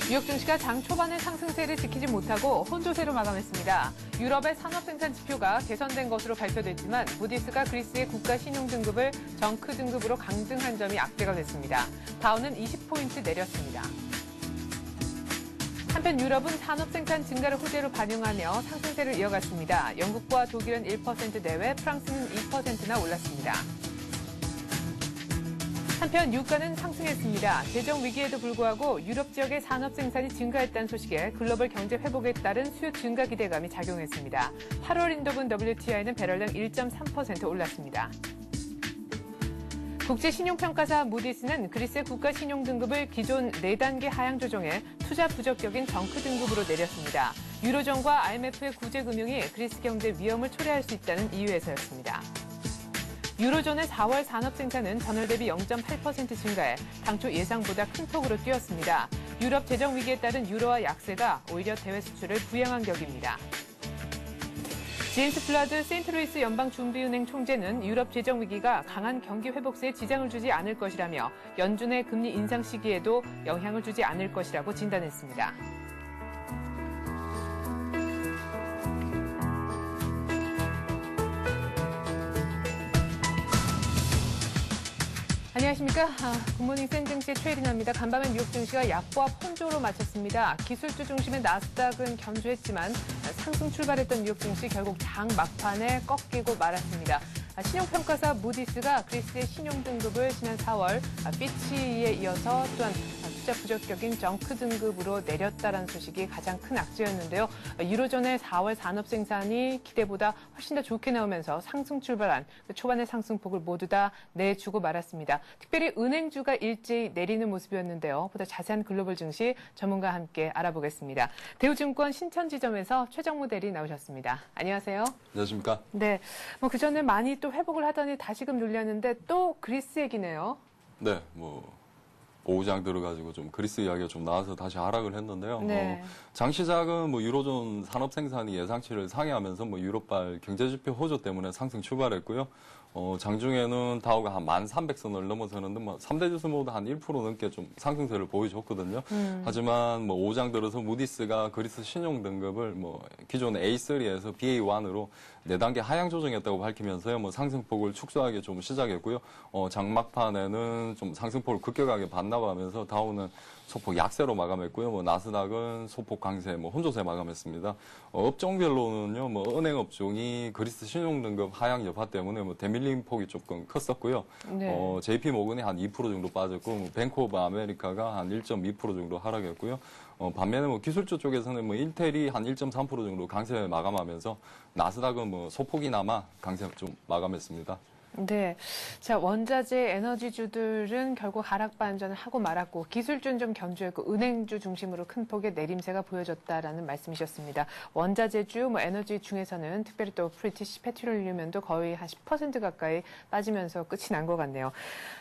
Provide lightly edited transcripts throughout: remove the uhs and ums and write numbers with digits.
뉴욕 증시가 장 초반의 상승세를 지키지 못하고 혼조세로 마감했습니다. 유럽의 산업생산 지표가 개선된 것으로 발표됐지만 무디스가 그리스의 국가 신용 등급을 정크 등급으로 강등한 점이 악재가 됐습니다. 다우는 20포인트 내렸습니다. 한편 유럽은 산업생산 증가를 호재로 반영하며 상승세를 이어갔습니다. 영국과 독일은 1% 내외, 프랑스는 2%나 올랐습니다. 한편 유가는 상승했습니다. 재정 위기에도 불구하고 유럽 지역의 산업 생산이 증가했다는 소식에 글로벌 경제 회복에 따른 수요 증가 기대감이 작용했습니다. 8월 인도분 WTI는 배럴당 1.3% 올랐습니다. 국제신용평가사 무디스는 그리스의 국가 신용 등급을 기존 4단계 하향 조정해 투자 부적격인 정크 등급으로 내렸습니다. 유로존과 IMF의 구제금융이 그리스 경제 위험을 초래할 수 있다는 이유에서였습니다. 유로존의 4월 산업 생산은 전월 대비 0.8% 증가해 당초 예상보다 큰 폭으로 뛰었습니다. 유럽 재정 위기에 따른 유로화 약세가 오히려 대외 수출을 부양한 격입니다. 제임스 플라드 세인트루이스 연방준비은행 총재는 유럽 재정 위기가 강한 경기 회복세에 지장을 주지 않을 것이라며 연준의 금리 인상 시기에도 영향을 주지 않을 것이라고 진단했습니다. 안녕하십니까. 굿모닝 센 증시의 최혜린입니다. 간밤에 뉴욕 증시가 약보합 혼조로 마쳤습니다. 기술주 중심의 나스닥은 견조했지만 상승 출발했던 뉴욕 증시 결국 장 막판에 꺾이고 말았습니다. 신용평가사 무디스가 그리스의 신용 등급을 지난 4월 피치에 이어서 또한 투자 부적격인 정크 등급으로 내렸다는 소식이 가장 큰 악재였는데요. 유로존의 4월 산업 생산이 기대보다 훨씬 더 좋게 나오면서 상승 출발한 초반의 상승폭을 모두 다 내주고 말았습니다. 특별히 은행주가 일제히 내리는 모습이었는데요. 보다 자세한 글로벌 증시 전문가와 함께 알아보겠습니다. 대우증권 신천지점에서 최정무 대리 나오셨습니다. 안녕하세요. 안녕하십니까? 네, 그전에 많이 또 회복을 하더니 다시금 눌렸는데 또 그리스 얘기네요. 네, 오후장 들어가지고 좀 그리스 이야기가 좀 나와서 다시 하락을 했는데요. 네. 장 시작은 유로존 산업 생산이 예상치를 상회하면서 유럽발 경제지표 호조 때문에 상승 출발했고요. 장중에는 다우가 한 1,300선을 넘어서는데 3대 지수 모두 한 1% 넘게 좀 상승세를 보여줬거든요. 하지만 오후장 들어서 무디스가 그리스 신용 등급을 기존 A3에서 BA1으로 4단계 하향 조정했다고 밝히면서요. 상승폭을 축소하기 좀 시작했고요. 장막판에는 좀 상승폭을 급격하게 반납하면서 다우는 소폭 약세로 마감했고요. 나스닥은 소폭 강세, 혼조세 마감했습니다. 업종별로는요, 은행 업종이 그리스 신용 등급 하향 여파 때문에 대밀림 폭이 조금 컸었고요. 네. JP 모건이 한 2% 정도 빠졌고, 뱅크 오브 아메리카가 한 1.2% 정도 하락했고요. 반면에 기술주 쪽에서는 인텔이 한 1.3% 정도 강세 마감하면서 나스닥은 소폭이나마 강세 좀 마감했습니다. 네. 자, 원자재 에너지주들은 결국 하락 반전을 하고 말았고 기술주는 좀 견조했고 은행주 중심으로 큰 폭의 내림세가 보여졌다라는 말씀이셨습니다. 원자재주, 에너지 중에서는 특별히 또 브리티시 페트롤리움도 거의 한 10% 가까이 빠지면서 끝이 난 것 같네요.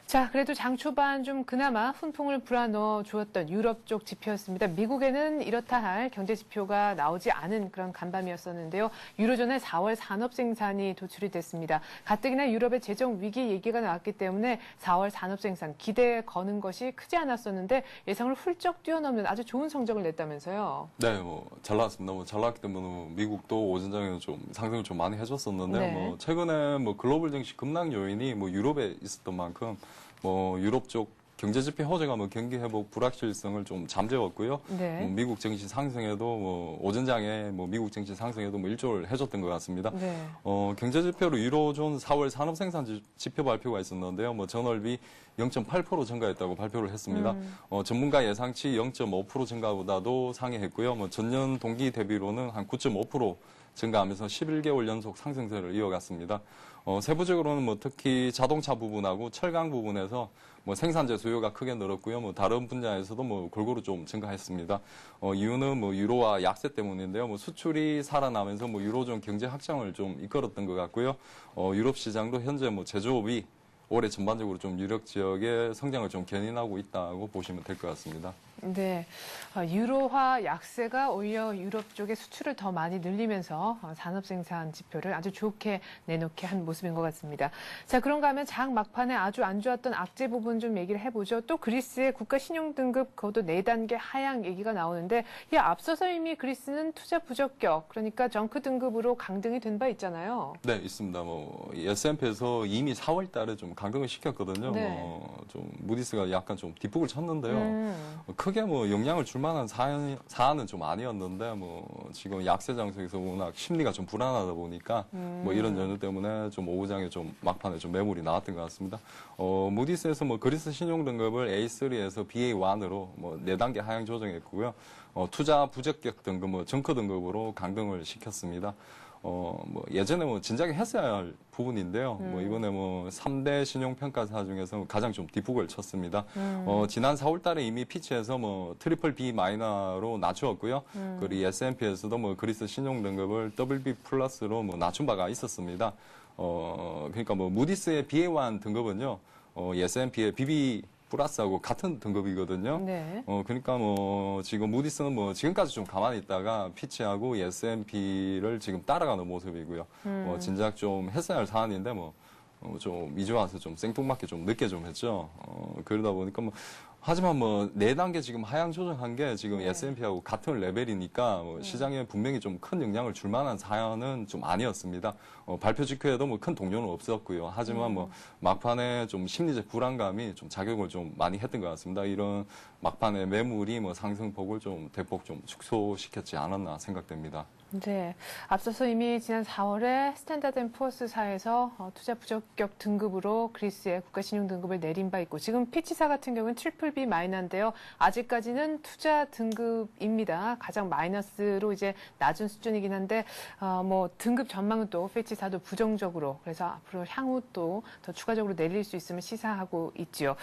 자, 그래도 장 초반 좀 그나마 훈풍을 불어넣어 주었던 유럽 쪽 지표였습니다. 미국에는 이렇다 할 경제 지표가 나오지 않은 그런 간밤이었었는데요. 유로존의 4월 산업 생산이 도출이 됐습니다. 가뜩이나 유럽의 재정 위기 얘기가 나왔기 때문에 4월 산업 생산 기대에 거는 것이 크지 않았었는데 예상을 훌쩍 뛰어넘는 아주 좋은 성적을 냈다면서요. 네, 잘 나왔습니다. 잘 나왔기 때문에 미국도 오전장에는 좀 상승을 좀 많이 해줬었는데요. 네. 최근에 글로벌 증시 급락 요인이 유럽에 있었던 만큼 유럽 쪽 경제지표 호재가 경기 회복 불확실성을 좀 잠재웠고요. 네. 미국 증시 상승에도 오전장에 미국 증시 상승에도 일조를 해줬던 것 같습니다. 네. 경제지표로 유로존 4월 산업생산 지표 발표가 있었는데요. 전월비 0.8% 증가했다고 발표를 했습니다. 전문가 예상치 0.5% 증가보다도 상회했고요. 전년 동기 대비로는 한 9.5% 증가하면서 11개월 연속 상승세를 이어갔습니다. 세부적으로는 특히 자동차 부분하고 철강 부분에서 생산재 수요가 크게 늘었고요. 다른 분야에서도 골고루 좀 증가했습니다. 이유는 유로화 약세 때문인데요. 수출이 살아나면서 유로존 경제 확장을 좀 이끌었던 것 같고요. 유럽 시장도 현재 제조업이 올해 전반적으로 좀 유럽 지역의 성장을 좀 견인하고 있다고 보시면 될 것 같습니다. 네, 유로화 약세가 오히려 유럽 쪽에 수출을 더 많이 늘리면서 산업 생산 지표를 아주 좋게 내놓게 한 모습인 것 같습니다. 자, 그런가 하면 장 막판에 아주 안 좋았던 악재 부분 좀 얘기를 해보죠. 또 그리스의 국가 신용 등급 그것도 4단계 하향 얘기가 나오는데 이 앞서서 이미 그리스는 투자 부적격, 그러니까 정크 등급으로 강등이 된 바 있잖아요. 네, 있습니다. 뭐 S&P에서 이미 4월 달에 좀 강등을 시켰거든요. 네. 좀 무디스가 약간 좀 뒷북을 쳤는데요. 크게 뭐 영향을 줄 만한 사안은 좀 아니었는데 뭐 지금 약세 장소에서 워낙 심리가 좀 불안하다 보니까 뭐 이런 연유 때문에 좀 오후장에 좀 막판에 좀 매물이 나왔던 것 같습니다. 무디스에서 뭐 그리스 신용 등급을 A3에서 BA1으로 뭐 4단계 하향 조정했고요. 투자 부적격 등급, 뭐 정크 등급으로 강등을 시켰습니다. 뭐 예전에 뭐 진작에 했어야 할 부분인데요. 뭐 이번에 뭐 3대 신용평가사 중에서 가장 좀 뒷북을 쳤습니다. 지난 4월 달에 이미 피치에서 뭐 트리플 B 마이너로 낮추었고요. 그리고 S&P에서도 뭐 그리스 신용 등급을 WB 플러스로 뭐 낮춘 바가 있었습니다. 그러니까 뭐 무디스의 BA1 등급은요. S&P의 BB 플러스하고 같은 등급이거든요. 네. 그러니까 뭐 지금 무디스는 뭐 지금까지 좀 가만히 있다가 피치하고 S&P를 지금 따라가는 모습이고요. 진작 좀 했어야 할 사안인데 뭐 좀 이제 와서 좀 생뚱맞게 좀 늦게 좀 했죠. 그러다 보니까 뭐 하지만 뭐 4단계 지금 하향 조정한 게 지금 S&P하고 같은 레벨이니까 뭐 시장에 분명히 좀 큰 영향을 줄 만한 사안은 좀 아니었습니다. 발표 직후에도 뭐 큰 동요는 없었고요. 하지만 뭐 막판에 좀 심리적 불안감이 좀 작용을 좀 많이 했던 것 같습니다. 이런 막판에 매물이 뭐 상승폭을 좀 대폭 좀 축소시켰지 않았나 생각됩니다. 네, 앞서서 이미 지난 4월에 스탠다드앤푸어스사에서 투자 부적격 등급으로 그리스의 국가신용 등급을 내린 바 있고 지금 피치사 같은 경우는 트리플 B 마이너인데요. 아직까지는 투자 등급입니다. 가장 마이너스로 이제 낮은 수준이긴 한데 뭐 등급 전망은 또 피치사도 부정적으로 그래서 앞으로 향후 또 더 추가적으로 내릴 수 있음을 시사하고 있지요.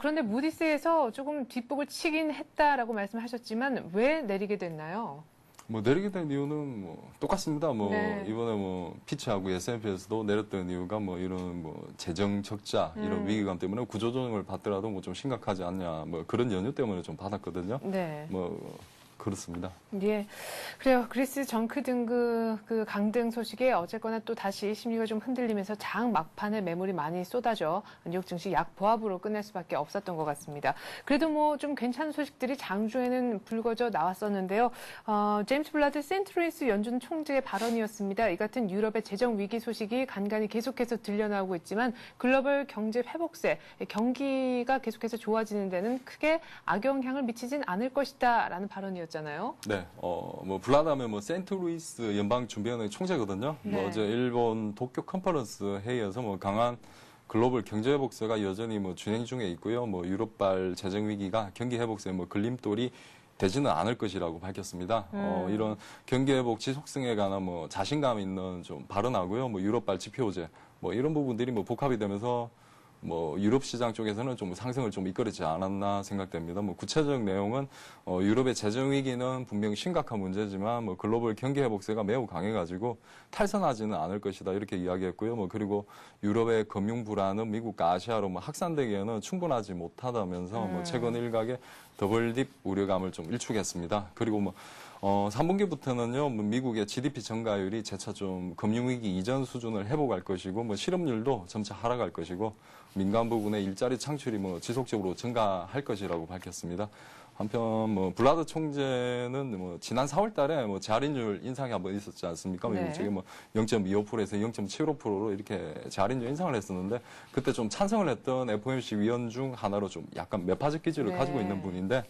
그런데 무디스에서 조금 뒷북을 치긴 했다라고 말씀하셨지만 왜 내리게 됐나요? 뭐 내리게 된 이유는 뭐 똑같습니다. 뭐 네. 이번에 뭐 피치하고 S&P에서도 내렸던 이유가 뭐 이런 뭐 재정 적자 이런 위기감 때문에 구조조정을 받더라도 뭐 좀 심각하지 않냐 뭐 그런 연유 때문에 좀 받았거든요. 네. 뭐 그렇습니다. 예. 그래요. 그리스 정크 등급 그 강등 소식에 어쨌거나 또 다시 심리가 좀 흔들리면서 장 막판에 매물이 많이 쏟아져 뉴욕 증시 약보합으로 끝낼 수밖에 없었던 것 같습니다. 그래도 뭐 좀 괜찮은 소식들이 장중에는 불거져 나왔었는데요. 제임스 블라드 센트루이스 연준 총재의 발언이었습니다. 이 같은 유럽의 재정 위기 소식이 간간히 계속해서 들려나오고 있지만 글로벌 경제 회복세, 경기가 계속해서 좋아지는 데는 크게 악영향을 미치진 않을 것이다라는 발언이었습니다. 잖아요. 네, 뭐 블라드하면 뭐 센트루이스 연방준비원회 총재거든요. 네. 뭐 어제 일본 도쿄 컨퍼런스 회의에서 뭐 강한 글로벌 경제 회복세가 여전히 뭐 진행 중에 있고요. 뭐 유럽발 재정 위기가 경기 회복세 뭐 걸림돌이 되지는 않을 것이라고 밝혔습니다. 이런 경기 회복 지속성에 관한 뭐 자신감 있는 좀 발언하고요. 뭐 유럽발 지표제 뭐 이런 부분들이 뭐 복합이 되면서 뭐 유럽 시장 쪽에서는 좀 상승을 좀 이끌지 않았나 생각됩니다. 뭐 구체적 내용은 유럽의 재정 위기는 분명히 심각한 문제지만 뭐 글로벌 경기 회복세가 매우 강해가지고 탈선하지는 않을 것이다 이렇게 이야기했고요. 뭐 그리고 유럽의 금융 불안은 미국과 아시아로 뭐 확산되기에는 충분하지 못하다면서 뭐 최근 일각의 더블딥 우려감을 좀 일축했습니다. 그리고 뭐 3분기부터는요, 뭐 미국의 GDP 증가율이 재차 좀 금융위기 이전 수준을 회복할 것이고, 뭐 실업률도 점차 하락할 것이고, 민간 부분의 일자리 창출이 뭐 지속적으로 증가할 것이라고 밝혔습니다. 한편 뭐 블라드 총재는 뭐 지난 4월 달에 뭐 재할인율 인상이 한번 있었지 않습니까? 네. 미국 쪽에 뭐 0.25%에서 0.75%로 이렇게 재할인율 인상을 했었는데 그때 좀 찬성을 했던 FOMC 위원 중 하나로 좀 약간 매파적 기질을 네. 가지고 있는 분인데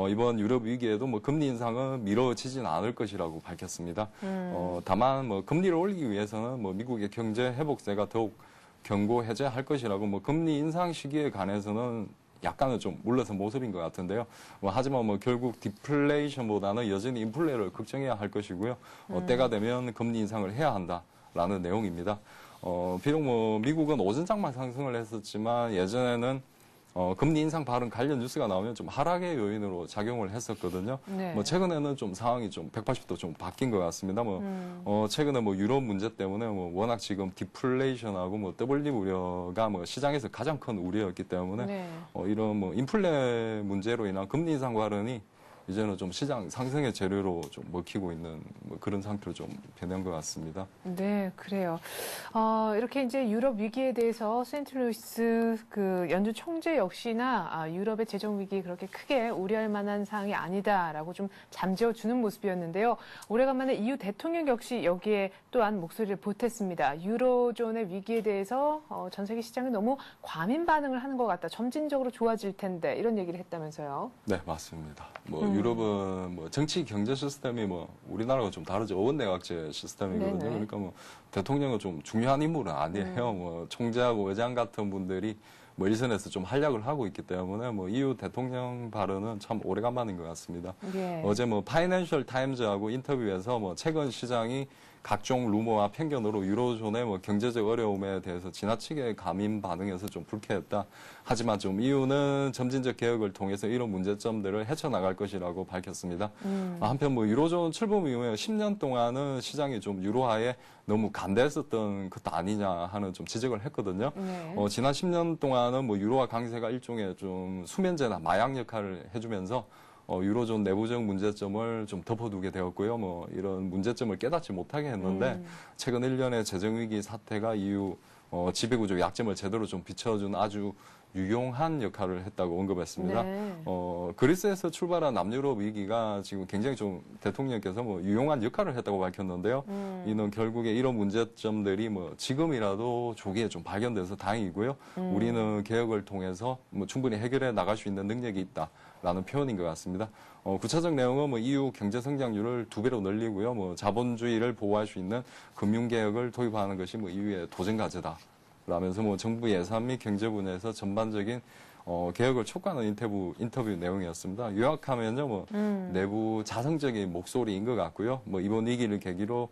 이번 유럽 위기에도 뭐 금리 인상은 미뤄지진 않을 것이라고 밝혔습니다. 다만 뭐 금리를 올리기 위해서는 뭐 미국의 경제 회복세가 더욱 견고 해제할 것이라고 뭐 금리 인상 시기에 관해서는 약간은 좀 물러선 모습인 것 같은데요. 하지만 뭐 결국 디플레이션보다는 여전히 인플레를 걱정해야 할 것이고요. 때가 되면 금리 인상을 해야 한다라는 내용입니다. 비록 뭐 미국은 오전장만 상승을 했었지만 예전에는 금리 인상 발언 관련 뉴스가 나오면 좀 하락의 요인으로 작용을 했었거든요. 네. 뭐 최근에는 좀 상황이 좀 180도 좀 바뀐 것 같습니다. 최근에 뭐 유럽 문제 때문에 뭐 워낙 지금 디플레이션하고 뭐 더블립 우려가 뭐 시장에서 가장 큰 우려였기 때문에 네. 이런 뭐 인플레 문제로 인한 금리 인상 발언이 이제는 좀 시장 상승의 재료로 좀 먹히고 있는 뭐 그런 상태로 좀 변한 것 같습니다. 네, 그래요. 이렇게 이제 유럽 위기에 대해서 세인트루이스 그 연준 총재 역시나 유럽의 재정 위기 그렇게 크게 우려할 만한 사항이 아니다라고 좀 잠재워 주는 모습이었는데요. 오래간만에 EU 대통령 역시 여기에 또한 목소리를 보탰습니다. 유로존의 위기에 대해서 전 세계 시장이 너무 과민 반응을 하는 것 같다. 점진적으로 좋아질 텐데 이런 얘기를 했다면서요. 네, 맞습니다. 유럽은 뭐 정치 경제 시스템이 뭐 우리나라가 좀 다르죠. 어원내각제 시스템이거든요. 네네. 그러니까 뭐 대통령은 좀 중요한 인물은 아니에요. 뭐 총재하고 의장 같은 분들이 뭐 일선에서 좀 활약을 하고 있기 때문에 뭐 EU 대통령 발언은 참 오래간만인 것 같습니다. 예. 어제 뭐 파이낸셜 타임즈하고 인터뷰에서 뭐 최근 시장이 각종 루머와 편견으로 유로존의 뭐 경제적 어려움에 대해서 지나치게 과민 반응해서 좀 불쾌했다. 하지만 좀 EU는 점진적 개혁을 통해서 이런 문제점들을 헤쳐나갈 것이라고 밝혔습니다. 한편 뭐 유로존 출범 이후에 10년 동안은 시장이 좀 유로화에 너무 간대했었던 것도 아니냐 하는 좀 지적을 했거든요. 네. 지난 10년 동안은 뭐 유로화 강세가 일종의 좀 수면제나 마약 역할을 해주면서 유로존 내부적 문제점을 좀 덮어두게 되었고요. 뭐 이런 문제점을 깨닫지 못하게 했는데 최근 1년의 재정위기 사태가 EU 지배구조 약점을 제대로 좀 비춰준 아주 유용한 역할을 했다고 언급했습니다. 네. 그리스에서 출발한 남유럽 위기가 지금 굉장히 좀 대통령께서 뭐 유용한 역할을 했다고 밝혔는데요. 이는 결국에 이런 문제점들이 뭐 지금이라도 조기에 좀 발견돼서 다행이고요. 우리는 개혁을 통해서 뭐 충분히 해결해 나갈 수 있는 능력이 있다라는 표현인 것 같습니다. 구체적 내용은 뭐 EU 경제 성장률을 2배로 늘리고요. 뭐 자본주의를 보호할 수 있는 금융 개혁을 도입하는 것이 뭐 EU의 도전 과제다. 라면서 뭐 정부 예산 및 경제 분야에서 전반적인 개혁을 촉구하는 인터뷰 내용이었습니다. 요약하면요, 뭐 내부 자성적인 목소리인 것 같고요. 뭐 이번 위기를 계기로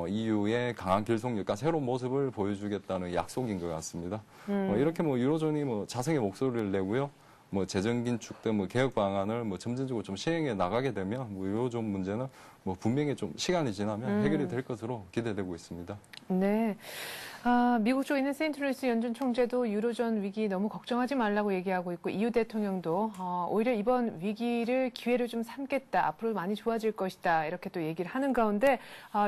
EU의 강한 결속력과 새로운 모습을 보여주겠다는 약속인 것 같습니다. 이렇게 뭐 유로존이 뭐 자성의 목소리를 내고요. 뭐 재정 긴축 등 뭐 개혁 방안을 뭐 점진적으로 좀 시행해 나가게 되면 뭐 유로존 문제는 뭐 분명히 좀 시간이 지나면 해결이 될 것으로 기대되고 있습니다. 네. 미국 쪽에 있는 세인트루이스 연준 총재도 유로존 위기 너무 걱정하지 말라고 얘기하고 있고 EU 대통령도 오히려 이번 위기를 기회로 좀 삼겠다. 앞으로 많이 좋아질 것이다. 이렇게 또 얘기를 하는 가운데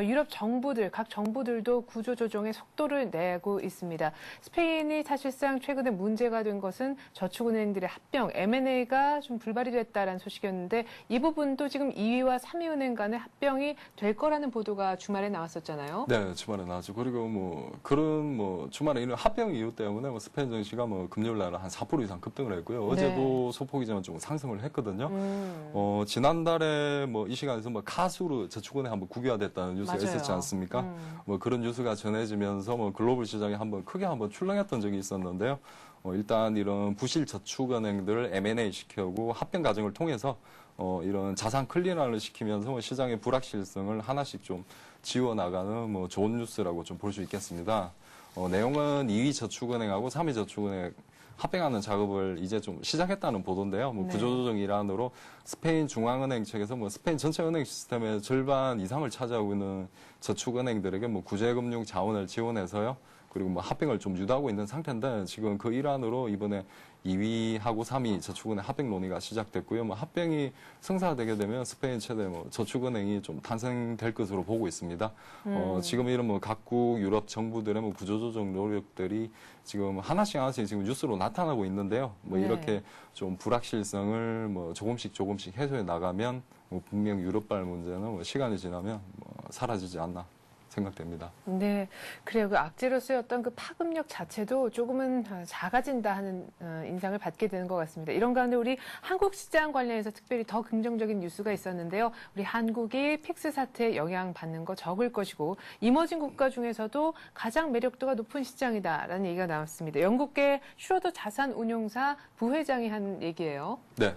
유럽 정부들, 각 정부들도 구조조정의 속도를 내고 있습니다. 스페인이 사실상 최근에 문제가 된 것은 저축은행들의 합병, M&A가 좀 불발이 됐다라는 소식이었는데 이 부분도 지금 2위와 3위 은행 간의 합병이 될 거라는 보도가 주말에 나왔었잖아요. 네, 주말에 나왔죠. 그리고 뭐 그런 뭐 주말에 이런 합병 이유 때문에 뭐 스페인 증시가 뭐 금요일 날 한 4% 이상 급등을 했고요. 어제도 소폭이지만 좀 상승을 했거든요. 지난달에 뭐 이 시간에서 뭐 카수르 저축은행 한번 국유화됐다는 뉴스가 맞아요. 있었지 않습니까? 뭐 그런 뉴스가 전해지면서 뭐 글로벌 시장에 크게 한번 출렁했던 적이 있었는데요. 일단 이런 부실 저축은행들을 M&A 시켜고 합병 과정을 통해서 이런 자산 클리어를 시키면서 뭐 시장의 불확실성을 하나씩 좀 지워나가는 뭐 좋은 뉴스라고 좀 볼 수 있겠습니다. 내용은 2위 저축은행하고 3위 저축은행 합병하는 작업을 이제 좀 시작했다는 보도인데요. 뭐 네. 구조조정 일환으로 스페인 중앙은행 측에서 뭐 스페인 전체 은행 시스템의 절반 이상을 차지하고 있는 저축은행들에게 뭐 구제금융 자원을 지원해서요. 그리고 뭐 합병을 좀 유도하고 있는 상태인데 지금 그 일환으로 이번에 2위하고 3위 저축은행 합병 논의가 시작됐고요. 뭐 합병이 성사되게 되면 스페인 최대 뭐 저축은행이 좀 탄생될 것으로 보고 있습니다. 지금 이런 뭐 각국 유럽 정부들의 뭐 구조조정 노력들이 지금 하나씩 지금 뉴스로 나타나고 있는데요. 뭐 네. 이렇게 좀 불확실성을 뭐 조금씩 해소해 나가면 뭐 분명 유럽발 문제는 뭐 시간이 지나면 뭐 사라지지 않나 생각됩니다. 네, 그래요. 그 악재로서의 어떤 그 파급력 자체도 조금은 작아진다 하는 인상을 받게 되는 것 같습니다. 이런 가운데 우리 한국 시장 관련해서 특별히 더 긍정적인 뉴스가 있었는데요. 우리 한국이 픽스 사태에 영향받는 거 적을 것이고 이머징 국가 중에서도 가장 매력도가 높은 시장이다라는 얘기가 나왔습니다. 영국계 슈로더 자산운용사 부회장이 한 얘기예요. 네,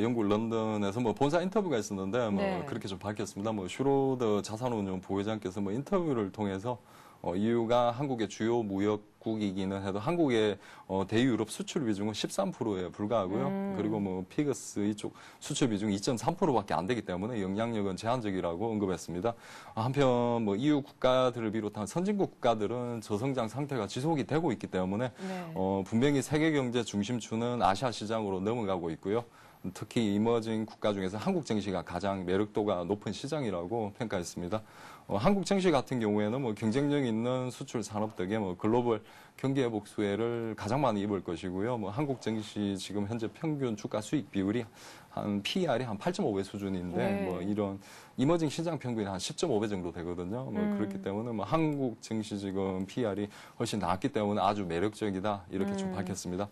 영국 런던에서 뭐 본사 인터뷰가 있었는데 뭐 네. 그렇게 좀 밝혔습니다. 뭐 슈로더 자산운용 부회장께서 뭐 인터뷰를 통해서 EU가 한국의 주요 무역국이기는 해도 한국의 대유럽 수출 비중은 13%에 불과하고요. 그리고 뭐 피그스 이쪽 수출 비중이 2.3%밖에 안 되기 때문에 영향력은 제한적이라고 언급했습니다. 한편 뭐 EU 국가들을 비롯한 선진국 국가들은 저성장 상태가 지속이 되고 있기 때문에 네. 분명히 세계 경제 중심추는 아시아 시장으로 넘어가고 있고요. 특히 이머징 국가 중에서 한국 증시가 가장 매력도가 높은 시장이라고 평가했습니다. 한국 증시 같은 경우에는 뭐 경쟁력 있는 수출 산업 덕에 뭐 글로벌 경기 회복 수혜를 가장 많이 입을 것이고요. 뭐 한국 증시 지금 현재 평균 주가 수익 비율이 한 PER이 한 8.5배 수준인데 네. 뭐 이런 이머징 시장 평균이 한 10.5배 정도 되거든요. 뭐 그렇기 때문에 뭐 한국 증시 지금 PER이 훨씬 낮기 때문에 아주 매력적이다 이렇게 좀 밝혔습니다.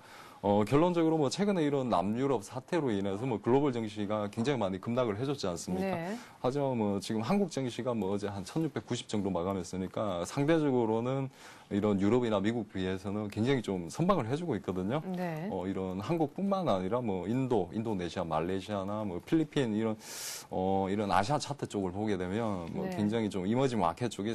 결론적으로 뭐 최근에 이런 남유럽 사태로 인해서 뭐 글로벌 증시가 굉장히 많이 급락을 해줬지 않습니까? 네. 하지만 뭐 지금 한국 증시가 뭐 어제 한 1690 정도 마감했으니까 상대적으로는 이런 유럽이나 미국 비해서는 굉장히 좀 선방을 해주고 있거든요. 네. 이런 한국뿐만 아니라 뭐 인도네시아, 말레이시아나 뭐 필리핀 이런 아시아 차트 쪽을 보게 되면 뭐 네. 굉장히 좀 이머징 마켓 쪽이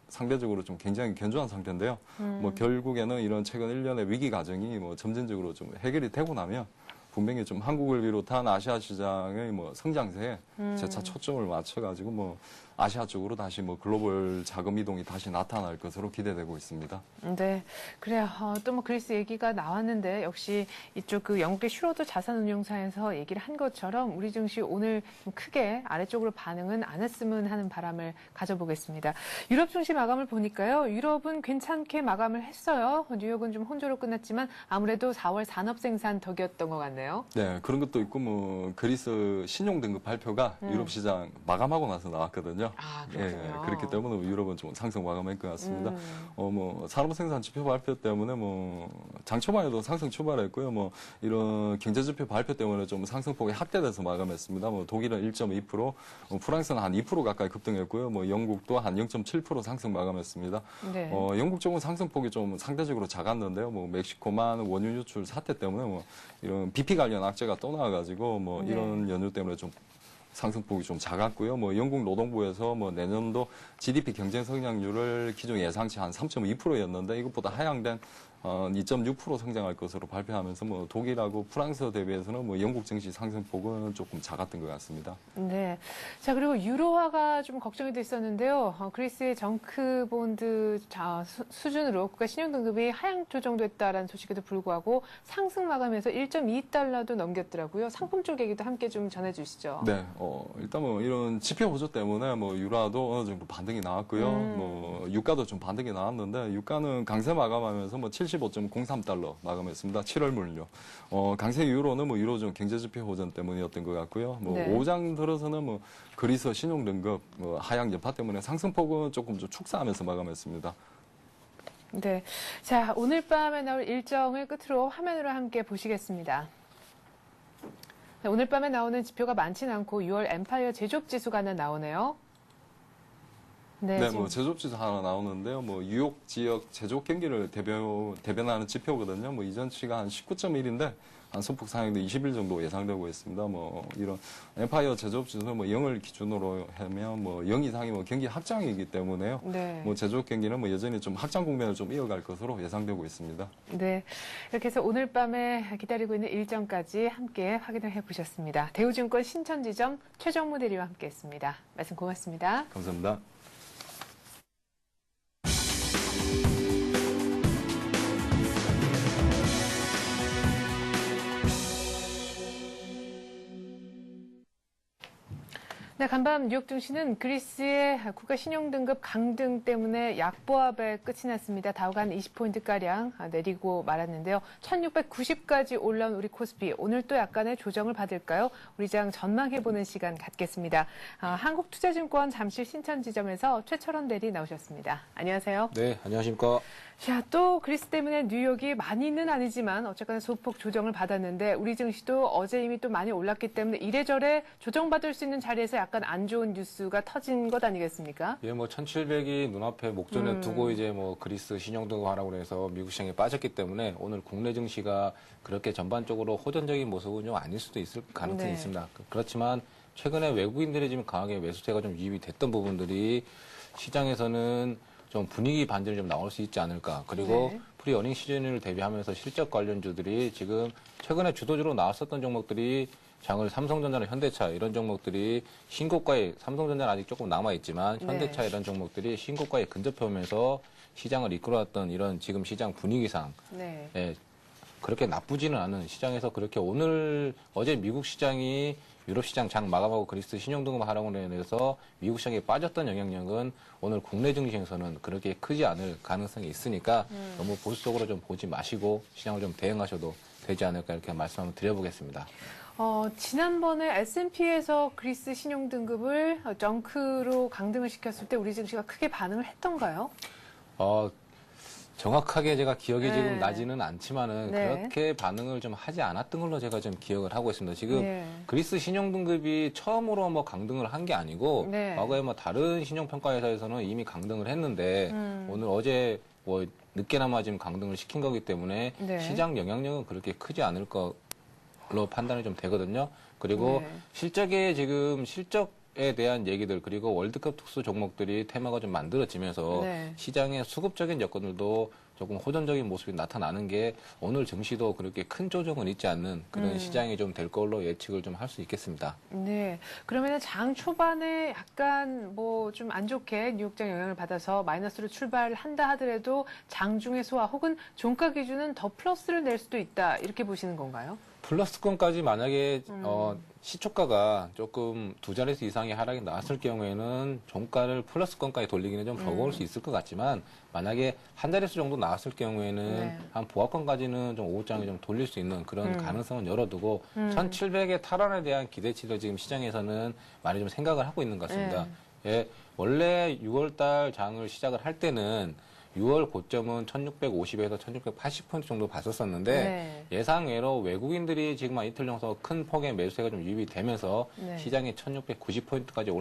상대적으로 좀 굉장히 견조한 상태인데요. 뭐 결국에는 이런 최근 1년의 위기 과정이 뭐 점진적으로 좀 해결이 되고 나면 분명히 좀 한국을 비롯한 아시아 시장의 뭐 성장세에 재차 초점을 맞춰가지고 뭐 아시아 쪽으로 다시 뭐 글로벌 자금 이동이 다시 나타날 것으로 기대되고 있습니다. 네, 그래요. 또 뭐 그리스 얘기가 나왔는데 역시 이쪽 그 영국의 슈로드 자산운용사에서 얘기를 한 것처럼 우리 증시 오늘 좀 크게 아래쪽으로 반응은 안 했으면 하는 바람을 가져보겠습니다. 유럽 증시 마감을 보니까요. 유럽은 괜찮게 마감을 했어요. 뉴욕은 좀 혼조로 끝났지만 아무래도 4월 산업 생산 덕이었던 것 같네요. 네, 그런 것도 있고 뭐 그리스 신용 등급 발표가 유럽 시장 마감하고 나서 나왔거든요. 아, 그렇군요. 그렇기 때문에 유럽은 좀 상승 마감할 것 같습니다. 뭐 산업 생산 지표 발표 때문에 뭐 장 초반에도 상승 출발했고요. 뭐 이런 경제 지표 발표 때문에 좀 상승폭이 확대돼서 마감했습니다. 뭐 독일은 1.2%, 프랑스는 한 2% 가까이 급등했고요. 뭐 영국도 한 0.7% 상승 마감했습니다. 네. 영국 쪽은 상승폭이 좀 상대적으로 작았는데요. 뭐 멕시코만 원유 유출 사태 때문에 뭐 이런 BP 관련 악재가 또 나와가지고 뭐 네. 이런 연유 때문에 좀 상승폭이 좀 작았고요. 뭐 영국 노동부에서 뭐 내년도 GDP 경쟁 성장률을 기존 예상치 한 3.2%였는데 이것보다 하향된 2.6% 성장할 것으로 발표하면서 뭐 독일하고 프랑스 대비해서는 뭐 영국 증시 상승폭은 조금 작았던 것 같습니다. 네. 자, 그리고 유로화가 좀 걱정이 됐었는데요. 그리스의 정크본드 수준으로 국가 신용등급이 하향 조정됐다라는 소식에도 불구하고 상승 마감해서 1.2달러도 넘겼더라고요. 상품 쪽 얘기도 함께 좀 전해주시죠. 네, 일단 뭐 이런 지표 보조 때문에 뭐 유라도 어느 정도 반등이 나왔고요. 뭐 유가도 좀 반등이 나왔는데 유가는 강세 마감하면서 뭐 75.03달러 마감했습니다. 7월 물류. 강세 유로는 뭐 유로존 경제지표 호전 때문이었던 것 같고요. 뭐 네. 5장 들어서는 뭐 그리스 신용 등급 하향 여파 때문에 상승폭은 조금 좀 축소하면서 마감했습니다. 네. 자, 오늘 밤에 나올 일정을 끝으로 화면으로 함께 보시겠습니다. 네, 오늘 밤에 나오는 지표가 많지는 않고 6월 엠파이어 제조업 지수가 하나 나오네요. 네, 네, 지금 뭐 제조업지수 하나 나오는데요. 뭐 뉴욕 지역 제조업 경기를 대변하는 지표거든요. 뭐 이전치가 한 19.1인데 한 소폭 상향도 20일 정도 예상되고 있습니다. 뭐 이런 엠파이어 제조업지수는 뭐 0을 기준으로 하면 뭐 0 이상이 뭐 경기 확장이기 때문에요. 네. 뭐 제조업 경기는 뭐 여전히 좀 확장 국면을 좀 이어갈 것으로 예상되고 있습니다. 네. 이렇게 해서 오늘 밤에 기다리고 있는 일정까지 함께 확인을 해보셨습니다. 대우증권 신천지점 최정무 대리와 함께했습니다. 말씀 고맙습니다. 감사합니다. 네, 간밤 뉴욕 증시는 그리스의 국가 신용등급 강등 때문에 약보합에 끝이 났습니다. 다우가 한 20포인트가량 내리고 말았는데요. 1690까지 올라온 우리 코스피, 오늘 또 약간의 조정을 받을까요? 우리 장 전망해보는 시간 갖겠습니다. 한국투자증권 잠실 신천지점에서 최철원 대리 나오셨습니다. 안녕하세요. 네, 안녕하십니까. 자, 또 그리스 때문에 뉴욕이 많이는 아니지만 어쨌거나 소폭 조정을 받았는데 우리 증시도 어제 이미 또 많이 올랐기 때문에 이래저래 조정받을 수 있는 자리에서 약간 안 좋은 뉴스가 터진 것 아니겠습니까? 예, 뭐 1700이 눈앞에 목전에 두고 이제 뭐 그리스 신용등급 하라고 해서 미국 시장에 빠졌기 때문에 오늘 국내 증시가 그렇게 전반적으로 호전적인 모습은 좀 아닐 수도 있을 가능성이 네. 있습니다. 그렇지만 최근에 외국인들이 지금 강하게 매수세가 좀 유입이 됐던 부분들이 시장에서는 좀 분위기 반전이 좀 나올 수 있지 않을까. 그리고 네. 프리 어닝 시즌을 대비하면서 실적 관련주들이 지금 최근에 주도주로 나왔었던 종목들이 장을 삼성전자나 현대차 이런 종목들이 신고가에 삼성전자는 아직 조금 남아있지만 현대차 네. 이런 종목들이 신고가에 근접하면서 시장을 이끌어왔던 이런 지금 시장 분위기상 네. 예, 그렇게 나쁘지는 않은 시장에서 그렇게 어제 미국 시장이 유럽 시장 장 마감하고 그리스 신용등급 하락으로 인해서 미국 시장에 빠졌던 영향력은 오늘 국내 증시에서는 그렇게 크지 않을 가능성이 있으니까 너무 보수적으로 좀 보지 마시고 시장을 좀 대응하셔도 되지 않을까 이렇게 말씀 한번 드려보겠습니다. 지난번에 S&P에서 그리스 신용등급을 정크로 강등을 시켰을 때 우리 증시가 크게 반응을 했던가요? 정확하게 제가 기억이 네. 지금 나지는 않지만은 네. 그렇게 반응을 좀 하지 않았던 걸로 제가 좀 기억을 하고 있습니다. 지금 네. 그리스 신용등급이 처음으로 뭐 강등을 한 게 아니고 네. 과거에 뭐 다른 신용평가회사에서는 이미 강등을 했는데 오늘 어제 뭐 늦게나마 지금 강등을 시킨 거기 때문에 네. 시장 영향력은 그렇게 크지 않을 걸로 판단이 좀 되거든요. 그리고 네. 실적에 대한 얘기들 그리고 월드컵 특수 종목들이 테마가 좀 만들어지면서 네. 시장의 수급적인 여건들도 조금 호전적인 모습이 나타나는 게 오늘 증시도 그렇게 큰 조정은 있지 않는 그런 시장이 좀 될 걸로 예측을 좀 할 수 있겠습니다. 네. 그러면 장 초반에 약간 뭐 좀 안 좋게 뉴욕장 영향을 받아서 마이너스로 출발한다 하더라도 장중의 소화 혹은 종가 기준은 더 플러스를 낼 수도 있다. 이렇게 보시는 건가요? 플러스권까지 만약에 시초가가 조금 두 자릿수 이상의 하락이 나왔을 경우에는 종가를 플러스권까지 돌리기는 좀 버거울 수 있을 것 같지만 만약에 한 자릿수 정도 나왔을 경우에는 네. 한 보합권까지는 좀 오후장에 좀 돌릴 수 있는 그런 가능성은 열어두고 1700의 탈환에 대한 기대치를 지금 시장에서는 많이 좀 생각을 하고 있는 것 같습니다. 예, 원래 6월달 장을 시작을 할 때는 6월 고점은 1650에서 1680포인트 정도 봤었었는데 네. 예상외로 외국인들이 지금 한 이틀 정도 큰 폭의 매수세가 좀 유입이 되면서 네. 시장이 1690포인트까지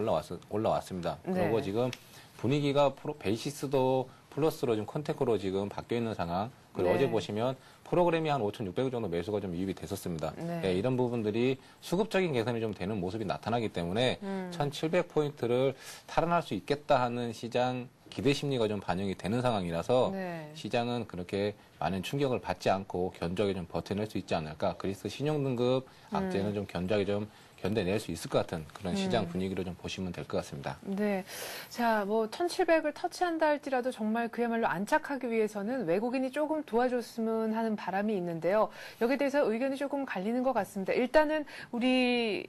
올라왔습니다. 네. 그리고 지금 분위기가 베이시스도 플러스로 좀 컨테크로 지금 바뀌어 있는 상황. 그리고 네. 어제 보시면 프로그램이 한 5,600원 정도 매수가 좀 유입이 됐었습니다. 네. 예, 이런 부분들이 수급적인 개선이 좀 되는 모습이 나타나기 때문에 1,700포인트를 탈환할 수 있겠다 하는 시장 기대 심리가 좀 반영이 되는 상황이라서 네. 시장은 그렇게 많은 충격을 받지 않고 견조하게 좀 버텨낼 수 있지 않을까. 그리스 신용등급 악재는 좀 견조하게 좀 견뎌낼 수 있을 것 같은 그런 시장 분위기로 좀 보시면 될 것 같습니다. 네. 자, 뭐 1700을 터치한다 할지라도 정말 그야말로 안착하기 위해서는 외국인이 조금 도와줬으면 하는 바람이 있는데요. 여기에 대해서 의견이 조금 갈리는 것 같습니다. 일단은 우리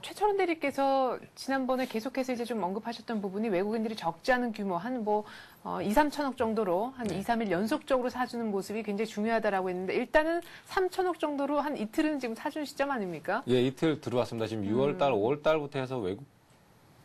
최철원 대리께서 지난번에 계속해서 이제 좀 언급하셨던 부분이 외국인들이 적지 않은 규모 한 2, 3천억 정도로 한 2, 3일 연속적으로 사주는 모습이 굉장히 중요하다라고 했는데 일단은 3천억 정도로 한 이틀은 지금 사준 시점 아닙니까? 예, 이틀 들어왔습니다. 지금 6월달, 5월달부터 해서 외국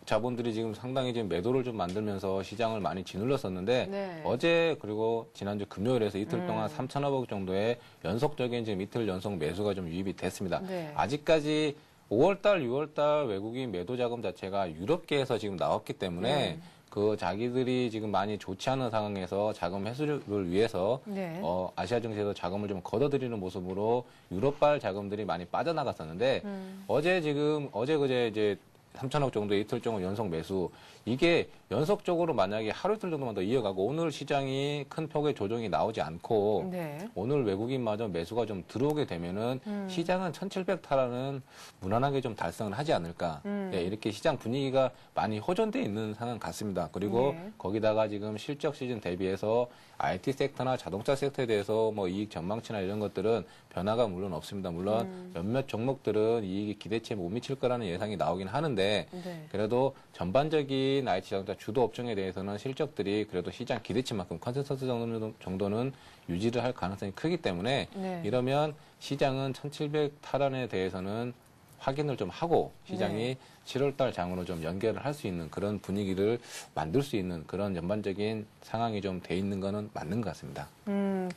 자본들이 지금 상당히 지금 매도를 좀 만들면서 시장을 많이 짓눌렀었는데 네. 어제 그리고 지난주 금요일에서 이틀 동안 3천억 정도의 연속적인 지금 이틀 연속 매수가 좀 유입이 됐습니다. 네. 아직까지 5월달, 6월달 외국인 매도 자금 자체가 유럽계에서 지금 나왔기 때문에 그 자기들이 지금 많이 좋지 않은 상황에서 자금 회수를 위해서 네. 아시아 증시에서 자금을 좀 걷어들이는 모습으로 유럽발 자금들이 많이 빠져나갔었는데 어제 그제 이제 3천억 정도의 이틀 정도 연속 매수 이게 연속적으로 만약에 하루 이틀 정도만 더 이어가고 오늘 시장이 큰 폭의 조정이 나오지 않고 네. 오늘 외국인마저 매수가 좀 들어오게 되면은 시장은 1700 탈환은 무난하게 좀 달성을 하지 않을까. 예, 이렇게 시장 분위기가 많이 호전돼 있는 상황 같습니다. 그리고 네. 거기다가 지금 실적 시즌 대비해서 IT 섹터나 자동차 섹터에 대해서 뭐 이익 전망치나 이런 것들은 변화가 물론 없습니다. 물론 몇몇 종목들은 이익이 기대치에 못 미칠 거라는 예상이 나오긴 하는데 네. 그래도 전반적인 IT 자동차 주도 업종에 대해서는 실적들이 그래도 시장 기대치만큼 컨센서스 정도는 유지를 할 가능성이 크기 때문에 네. 이러면 시장은 1700 탈환에 대해서는 확인을 좀 하고 시장이 네. 7월달 장으로 좀 연결을 할 수 있는 그런 분위기를 만들 수 있는 그런 전반적인 상황이 좀 돼 있는 거는 맞는 것 같습니다.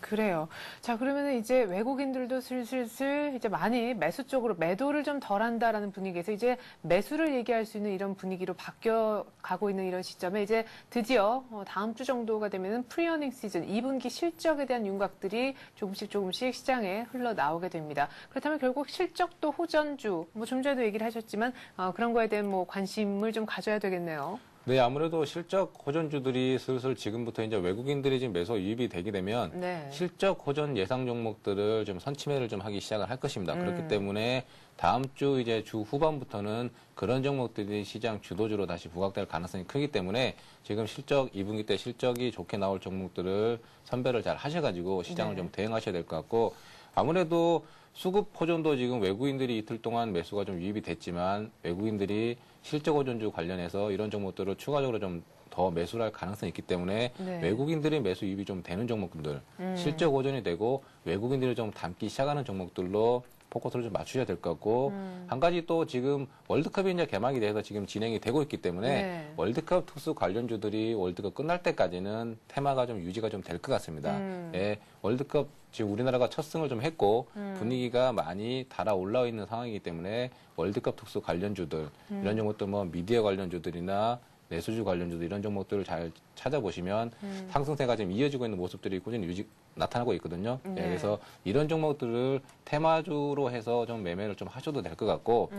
그래요. 자, 그러면 이제 외국인들도 슬슬 이제 많이 매수 쪽으로 매도를 좀 덜 한다라는 분위기에서 이제 매수를 얘기할 수 있는 이런 분위기로 바뀌어 가고 있는 이런 시점에 이제 드디어 다음 주 정도가 되면은 프리어닝 시즌 2분기 실적에 대한 윤곽들이 조금씩 시장에 흘러나오게 됩니다. 그렇다면 결국 실적도 호전주, 뭐 좀 전에도 얘기를 하셨지만 그런 거에 대한 뭐 관심을 좀 가져야 되겠네요. 네, 아무래도 실적 호전주들이 슬슬 지금부터 이제 외국인들이 지금 매수 유입이 되게 되면 네. 실적 호전 예상 종목들을 좀 선침해를 좀 하기 시작을 할 것입니다. 그렇기 때문에 다음 주 이제 주 후반부터는 그런 종목들이 시장 주도주로 다시 부각될 가능성이 크기 때문에 지금 실적 2분기 때 실적이 좋게 나올 종목들을 선별을 잘 하셔가지고 시장을 네. 좀 대응하셔야 될 것 같고 아무래도 수급 호전도 지금 외국인들이 이틀 동안 매수가 좀 유입이 됐지만 외국인들이 실적 호전주 관련해서 이런 종목들을 추가적으로 좀 더 매수를 할 가능성이 있기 때문에 네. 외국인들의 매수 유입이 좀 되는 종목들, 실적 호전이 되고 외국인들이 좀 담기 시작하는 종목들로 포커스를 좀 맞추셔야 될 것 같고 한 가지 또 지금 월드컵이 이제 개막이 돼서 지금 진행이 되고 있기 때문에 네. 월드컵 특수 관련주들이 월드컵 끝날 때까지는 테마가 좀 유지가 좀 될 것 같습니다. 예, 월드컵 지금 우리나라가 첫 승을 좀 했고 분위기가 많이 달아올라 있는 상황이기 때문에 월드컵 특수 관련주들 이런 종목들 뭐 미디어 관련주들이나 내수주 관련주들 이런 종목들을 잘 찾아보시면 상승세가 지금 이어지고 있는 모습들이 꾸준히 나타나고 있거든요. 네. 예, 그래서 이런 종목들을 테마주로 해서 좀 매매를 좀 하셔도 될 것 같고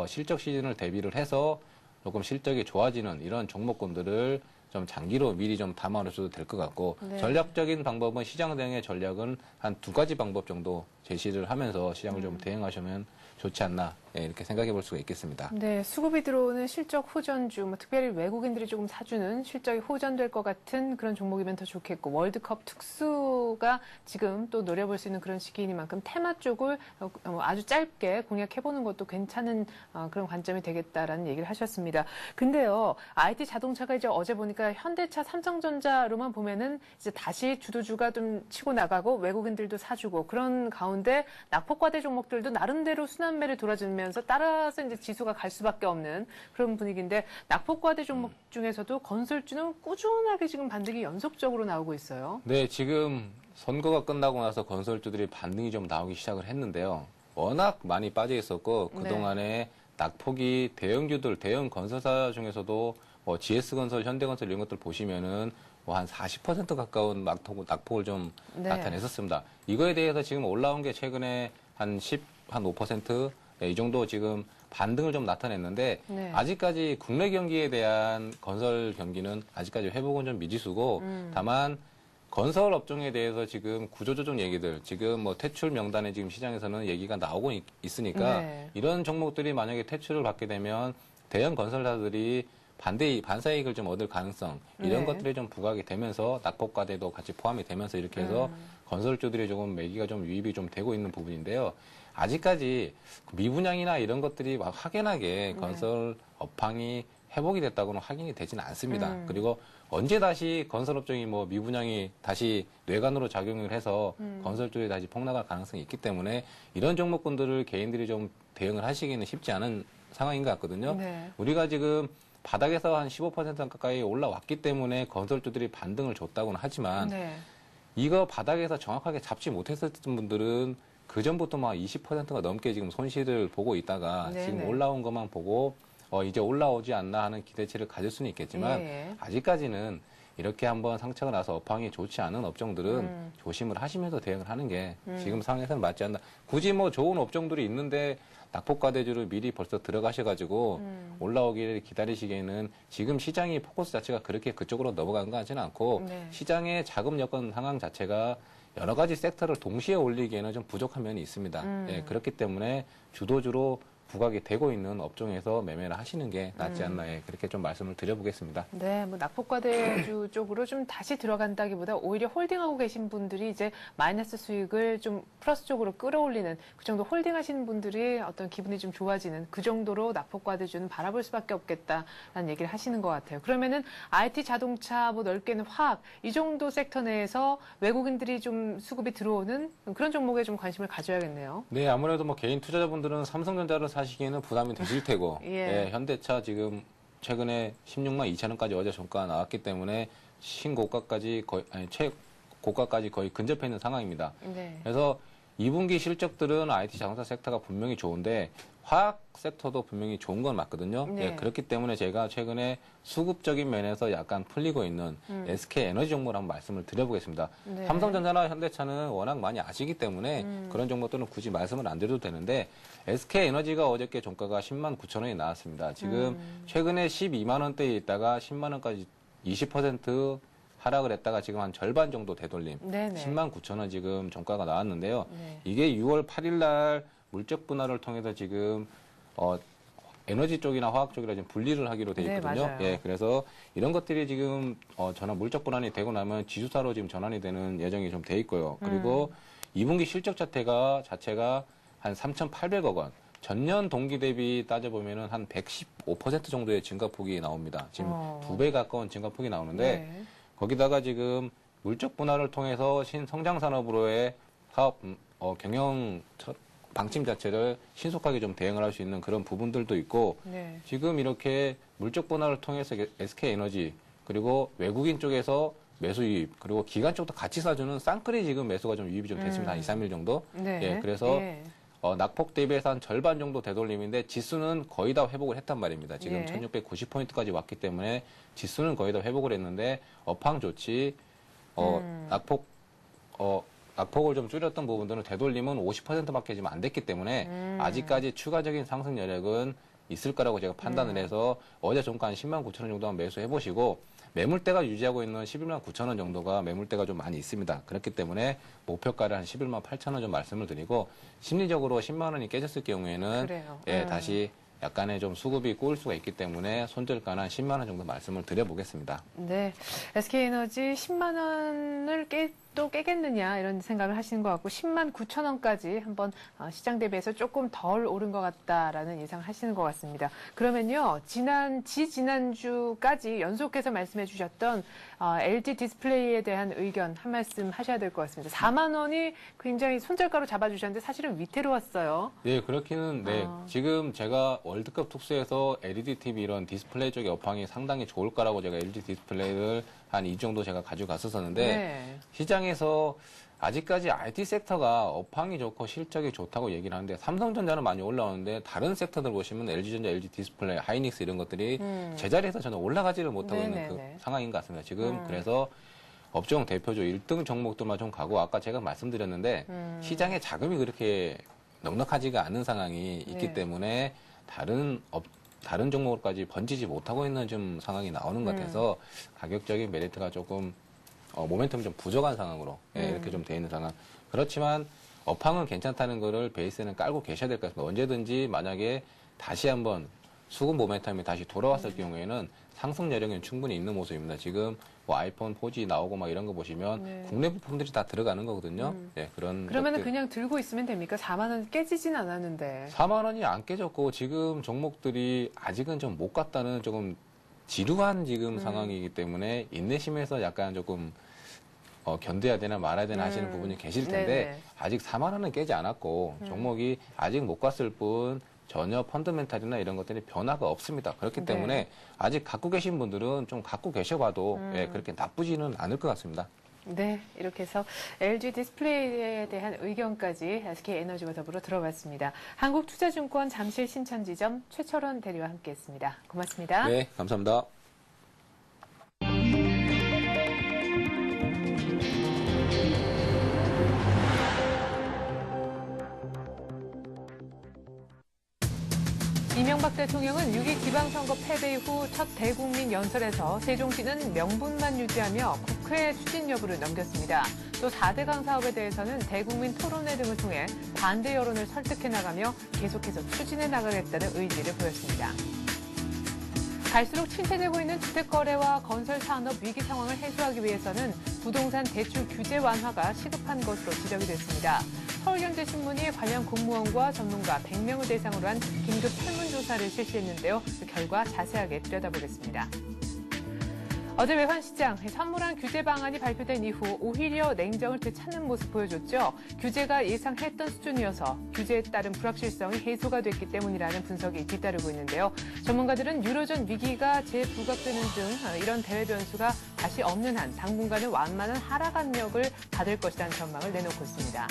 실적 시즌을 대비를 해서 조금 실적이 좋아지는 이런 종목군들을 좀 장기로 미리 좀 담아놓으셔도 될 것 같고 네. 전략적인 방법은 시장 대응의 전략은 한 2가지 방법 정도 제시를 하면서 시장을 좀 대응하시면 좋지 않나 예, 이렇게 생각해 볼 수가 있겠습니다. 네, 수급이 들어오는 실적 호전주, 뭐 특별히 외국인들이 조금 사주는 실적이 호전될 것 같은 그런 종목이면 더 좋겠고 월드컵 특수가 지금 또 노려볼 수 있는 그런 시기이니만큼 테마 쪽을 아주 짧게 공략해보는 것도 괜찮은 그런 관점이 되겠다라는 얘기를 하셨습니다. 근데요, IT 자동차가 이제 어제 보니까 현대차, 삼성전자로만 보면은 이제 다시 주도주가 좀 치고 나가고 외국인들도 사주고 그런 가운데 낙폭과대 종목들도 나름대로 순환매를 돌아주면서 따라서 이제 지수가 갈 수밖에 없는 그런 분위기인데 낙폭과대 종목 중에서도 건설주는 꾸준하게 지금 반등이 연속적으로 나오고 있어요. 네, 지금 선거가 끝나고 나서 건설주들이 반등이 좀 나오기 시작을 했는데요. 워낙 많이 빠져 있었고 그동안에 낙폭이 대형주들, 대형 건설사 중에서도 뭐 GS건설, 현대건설 이런 것들 보시면은 뭐 한 40% 가까운 낙폭을 좀 나타냈었습니다. 이거에 대해서 지금 올라온 게 최근에 한 5%, 이 정도 지금 반등을 좀 나타냈는데 아직까지 국내 경기에 대한 건설 경기는 아직까지 회복은 좀 미지수고 다만 건설 업종에 대해서 지금 구조조정 얘기들 지금 뭐 퇴출 명단에 지금 시장에서는 얘기가 나오고 있으니까 이런 종목들이 만약에 퇴출을 받게 되면 대형 건설사들이 반사이익을 좀 얻을 가능성 이런 것들이 좀 부각이 되면서 낙폭과대도 같이 포함이 되면서 이렇게 해서 건설주들이 조금 매기가 좀 유입이 좀 되고 있는 부분인데요. 아직까지 미분양이나 이런 것들이 막 확연하게 건설 업황이 회복이 됐다고는 확인이 되지는 않습니다. 그리고 언제 다시 건설업종이 뭐 미분양이 다시 뇌관으로 작용을 해서 건설주에 다시 폭락할 가능성이 있기 때문에 이런 종목군들을 개인들이 좀 대응을 하시기는 쉽지 않은 상황인 것 같거든요. 네. 우리가 지금 바닥에서 한 15% 가까이 올라왔기 때문에 건설주들이 반등을 줬다고는 하지만 이거 바닥에서 정확하게 잡지 못했었던 분들은 그 전부터 막 20%가 넘게 지금 손실을 보고 있다가 지금 올라온 것만 보고 이제 올라오지 않나 하는 기대치를 가질 수는 있겠지만 아직까지는 이렇게 한번 상처가 나서 업황이 좋지 않은 업종들은 조심을 하시면서 대응을 하는 게 지금 상황에서는 맞지 않나. 굳이 뭐 좋은 업종들이 있는데 낙폭과대주를 미리 벌써 들어가셔가지고 올라오기를 기다리시기에는 지금 시장이 포커스 자체가 그렇게 그쪽으로 넘어간 것 같지는 않고 시장의 자금 여건 상황 자체가 여러 가지 섹터를 동시에 올리기에는 좀 부족한 면이 있습니다. 예, 그렇기 때문에 주도주로 부각이 되고 있는 업종에서 매매를 하시는 게 낫지 않나 그렇게 좀 말씀을 드려보겠습니다. 네, 뭐 낙폭과대주 쪽으로 좀 다시 들어간다기보다 오히려 홀딩하고 계신 분들이 이제 마이너스 수익을 좀 플러스 쪽으로 끌어올리는 그 정도 홀딩하시는 분들이 어떤 기분이 좀 좋아지는 그 정도로 낙폭과대주는 바라볼 수밖에 없겠다라는 얘기를 하시는 것 같아요. 그러면은 IT 자동차 뭐 넓게는 화학 이 정도 섹터 내에서 외국인들이 좀 수급이 들어오는 그런 종목에 좀 관심을 가져야겠네요. 네, 아무래도 뭐 개인 투자자분들은 삼성전자를 사시기에는 부담이 되실 테고 예, 현대차 지금 최근에 16만 2천 원까지 어제 종가가 나왔기 때문에 신고가까지 거의 최고가까지 거의 근접해 있는 상황입니다. 그래서 2분기 실적들은 IT 자동차 섹터가 분명히 좋은데 화학 섹터도 분명히 좋은 건 맞거든요. 네. 예, 그렇기 때문에 제가 최근에 수급적인 면에서 약간 풀리고 있는 SK 에너지 종목을 한번 말씀을 드려보겠습니다. 네. 삼성전자나 현대차는 워낙 많이 아시기 때문에 그런 종목들은 굳이 말씀을 안 드려도 되는데 SK 에너지가 어저께 종가가 10만 9천 원이 나왔습니다. 지금 최근에 12만 원대에 있다가 10만 원까지 20% 하락을 했다가 지금 한 절반 정도 되돌림. 네네. 10만 9천 원 지금 종가가 나왔는데요. 네. 이게 6월 8일 날 물적 분할을 통해서 지금 에너지 쪽이나 화학 쪽이라 지금 분리를 하기로 돼 네, 있거든요. 맞아요. 예, 그래서 이런 것들이 지금 물적 분할이 되고 나면 지주사로 지금 전환이 되는 예정이 좀 돼 있고요. 그리고 2분기 실적 자체가 한 3,800억 원. 전년 동기 대비 따져보면은 한 115% 정도의 증가폭이 나옵니다. 지금 2배 가까운 증가폭이 나오는데 네. 거기다가 지금 물적 분할을 통해서 신성장 산업으로의 사업 경영 방침 자체를 신속하게 좀 대응을 할 수 있는 그런 부분들도 있고 네. 지금 이렇게 물적 분할을 통해서 SK 에너지 그리고 외국인 쪽에서 매수 유입 그리고 기관 쪽도 같이 사주는 쌍끌이 지금 매수가 좀 유입이 좀 됐습니다. 한 2, 3일 정도. 네. 예, 그래서 예. 낙폭 대비해서 한 절반 정도 되돌림인데 지수는 거의 다 회복을 했단 말입니다. 지금 예. 1690포인트까지 왔기 때문에 지수는 거의 다 회복을 했는데 업황 좋지 낙폭을 좀 줄였던 부분들은 되돌림은 50%밖에 지금 안 됐기 때문에 아직까지 추가적인 상승 여력은 있을 거라고 제가 판단을 해서 어제 종가 한 10만 9천 원 정도만 매수해 보시고 매물대가 유지하고 있는 11만 9천 원 정도가 매물대가 좀 많이 있습니다. 그렇기 때문에 목표가를 한 11만 8천 원 좀 말씀을 드리고 심리적으로 10만 원이 깨졌을 경우에는 그래요. 예, 다시 약간의 좀 수급이 꼬일 수가 있기 때문에 손절가는 한 10만 원 정도 말씀을 드려보겠습니다. 네. SK에너지 10만 원을 또 깨겠느냐 이런 생각을 하시는 것 같고 10만 9천 원까지 한번 시장 대비해서 조금 덜 오른 것 같다라는 예상을 하시는 것 같습니다. 그러면요. 지난주까지 연속해서 말씀해 주셨던 LG 디스플레이에 대한 의견 한 말씀 하셔야 될 것 같습니다. 4만 원이 굉장히 손절가로 잡아주셨는데 사실은 위태로웠어요. 네, 그렇기는 네. 지금 제가 월드컵 특수에서 LED TV 이런 디스플레이 쪽의 업황이 상당히 좋을 거라고 제가 LG 디스플레이를 한 이 정도 제가 가져갔었는데 네. 시장에서 아직까지 IT 섹터가 업황이 좋고 실적이 좋다고 얘기를 하는데 삼성전자는 많이 올라오는데 다른 섹터들 보시면 LG전자, LG 디스플레이, 하이닉스 이런 것들이 제자리에서 저는 올라가지를 못하고 있는 그 네네네. 상황인 것 같습니다. 지금 그래서 업종 대표주 1등 종목들만 좀 가고 아까 제가 말씀드렸는데 시장에 자금이 그렇게 넉넉하지가 않은 상황이 있기 네. 때문에 다른 종목까지 번지지 못하고 있는 좀 상황이 나오는 것 같아서 가격적인 메리트가 조금 모멘텀이 좀 부족한 상황으로 이렇게 좀 돼 있는 상황. 그렇지만 업황은 괜찮다는 거를 베이스는 깔고 계셔야 될 것 같습니다. 언제든지 만약에 다시 한번 수급 모멘텀이 다시 돌아왔을 경우에는 상승 여력은 충분히 있는 모습입니다. 지금 뭐 아이폰 4G 나오고 막 이런 거 보시면 네. 국내 부품들이 다 들어가는 거거든요. 네, 그러면 것들. 그냥 들고 있으면 됩니까? 4만 원 깨지진 않았는데. 4만 원이 안 깨졌고 지금 종목들이 아직은 좀 못 갔다는 조금 지루한 지금 상황이기 때문에 인내심에서 약간 조금 견뎌야 되나 말아야 되나 하시는 부분이 계실 텐데 네네. 아직 4만 원은 깨지 않았고 종목이 아직 못 갔을 뿐 전혀 펀더멘탈이나 이런 것들이 변화가 없습니다. 그렇기 네. 때문에 아직 갖고 계신 분들은 좀 갖고 계셔봐도 그렇게 나쁘지는 않을 것 같습니다. 네, 이렇게 해서 LG 디스플레이에 대한 의견까지 SK에너지와 더불어 들어봤습니다. 한국투자증권 잠실 신천지점 최철원 대리와 함께했습니다. 고맙습니다. 네, 감사합니다. 이명박 대통령은 6.2 지방선거 패배 이후 첫 대국민 연설에서 세종시는 명분만 유지하며 국회 추진 여부를 넘겼습니다. 또 4대강 사업에 대해서는 대국민 토론회 등을 통해 반대 여론을 설득해 나가며 계속해서 추진해 나가겠다는 의지를 보였습니다. 갈수록 침체되고 있는 주택거래와 건설산업 위기 상황을 해소하기 위해서는 부동산 대출 규제 완화가 시급한 것으로 지적이 됐습니다. 서울경제신문이 관련 공무원과 전문가 100명을 대상으로 한 긴급 설문조사를 실시했는데요. 그 결과 자세하게 들여다보겠습니다. 어제 외환시장 선물한 규제 방안이 발표된 이후 오히려 냉정을 되찾는 모습 보여줬죠. 규제가 예상했던 수준이어서 규제에 따른 불확실성이 해소가 됐기 때문이라는 분석이 뒤따르고 있는데요. 전문가들은 유로존 위기가 재부각되는 등 이런 대외 변수가 다시 없는 한 당분간은 완만한 하락 압력을 받을 것이라는 전망을 내놓고 있습니다.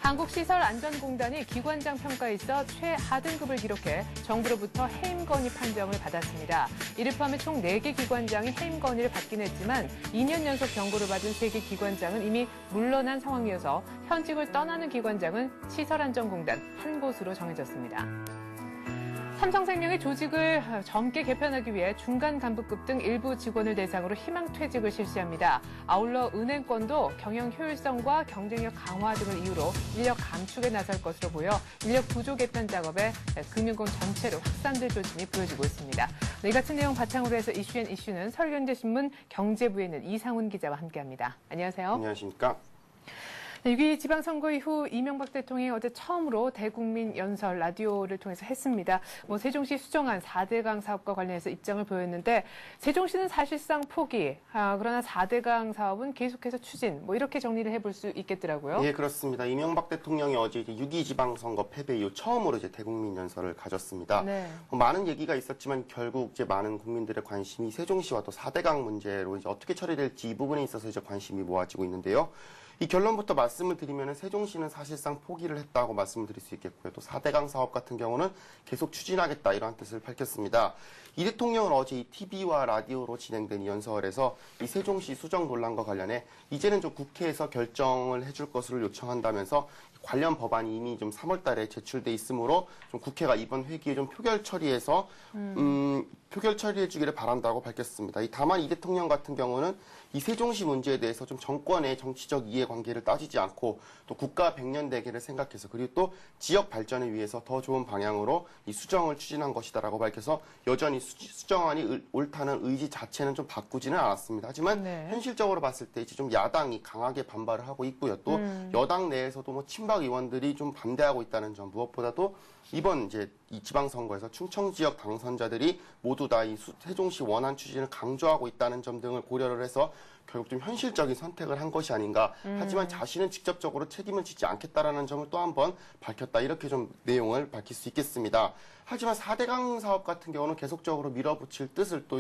한국시설안전공단이 기관장 평가에 있어 최하등급을 기록해 정부로부터 해임 건의 판정을 받았습니다. 이를 포함해 총 4개 기관장이 해임 건의를 받긴 했지만 2년 연속 경고를 받은 3개 기관장은 이미 물러난 상황이어서 현직을 떠나는 기관장은 시설안전공단 한 곳으로 정해졌습니다. 삼성생명이 조직을 젊게 개편하기 위해 중간 간부급 등 일부 직원을 대상으로 희망퇴직을 실시합니다. 아울러 은행권도 경영 효율성과 경쟁력 강화 등을 이유로 인력 감축에 나설 것으로 보여 인력 구조 개편 작업에 금융권 전체로 확산될 조짐이 보여지고 있습니다. 이 같은 내용 바탕으로 해서 이슈는 서울경제신문 경제부에 있는 이상훈 기자와 함께합니다. 안녕하세요. 안녕하십니까. 6.12 지방선거 이후 이명박 대통령이 어제 처음으로 대국민 연설 라디오를 통해서 했습니다. 세종시 수정안 4대강 사업과 관련해서 입장을 보였는데 세종시는 사실상 포기, 그러나 4대강 사업은 계속해서 추진, 이렇게 정리를 해볼 수 있겠더라고요. 예, 그렇습니다. 이명박 대통령이 어제 6.12 지방선거 패배 이후 처음으로 대국민 연설을 가졌습니다. 네. 많은 얘기가 있었지만 결국 많은 국민들의 관심이 세종시와 또 4대강 문제로 어떻게 처리될지 이 부분에 있어서 관심이 모아지고 있는데요. 이 결론부터 말씀을 드리면 세종시는 사실상 포기를 했다고 말씀을 드릴 수 있겠고요. 또 4대강 사업 같은 경우는 계속 추진하겠다 이러한 뜻을 밝혔습니다. 이 대통령은 어제 이 TV와 라디오로 진행된 이 연설에서 이 세종시 수정 논란과 관련해 이제는 좀 국회에서 결정을 해줄 것을 요청한다면서 관련 법안이 이미 3월 달에 제출돼 있으므로 좀 국회가 이번 회기에 좀 표결 처리해서 표결 처리해 주기를 바란다고 밝혔습니다. 다만 이 대통령 같은 경우는 이 세종시 문제에 대해서 좀 정권의 정치적 이해관계를 따지지 않고 또 국가 백년 대계를 생각해서 그리고 또 지역 발전을 위해서 더 좋은 방향으로 이 수정을 추진한 것이다라고 밝혀서 여전히 수정안이 옳다는 의지 자체는 좀 바꾸지는 않았습니다. 하지만 네. 현실적으로 봤을 때 좀 야당이 강하게 반발을 하고 있고요. 또 여당 내에서도 친박 의원들이 좀 반대하고 있다는 점 무엇보다도 이번 이 지방선거에서 충청 지역 당선자들이 모두 다 이 세종시 원안 추진을 강조하고 있다는 점 등을 고려를 해서 결국 좀 현실적인 선택을 한 것이 아닌가. 하지만 자신은 직접적으로 책임을 지지 않겠다라는 점을 또 한 번 밝혔다. 이렇게 좀 내용을 밝힐 수 있겠습니다. 하지만 4대강 사업 같은 경우는 계속적으로 밀어붙일 뜻을 또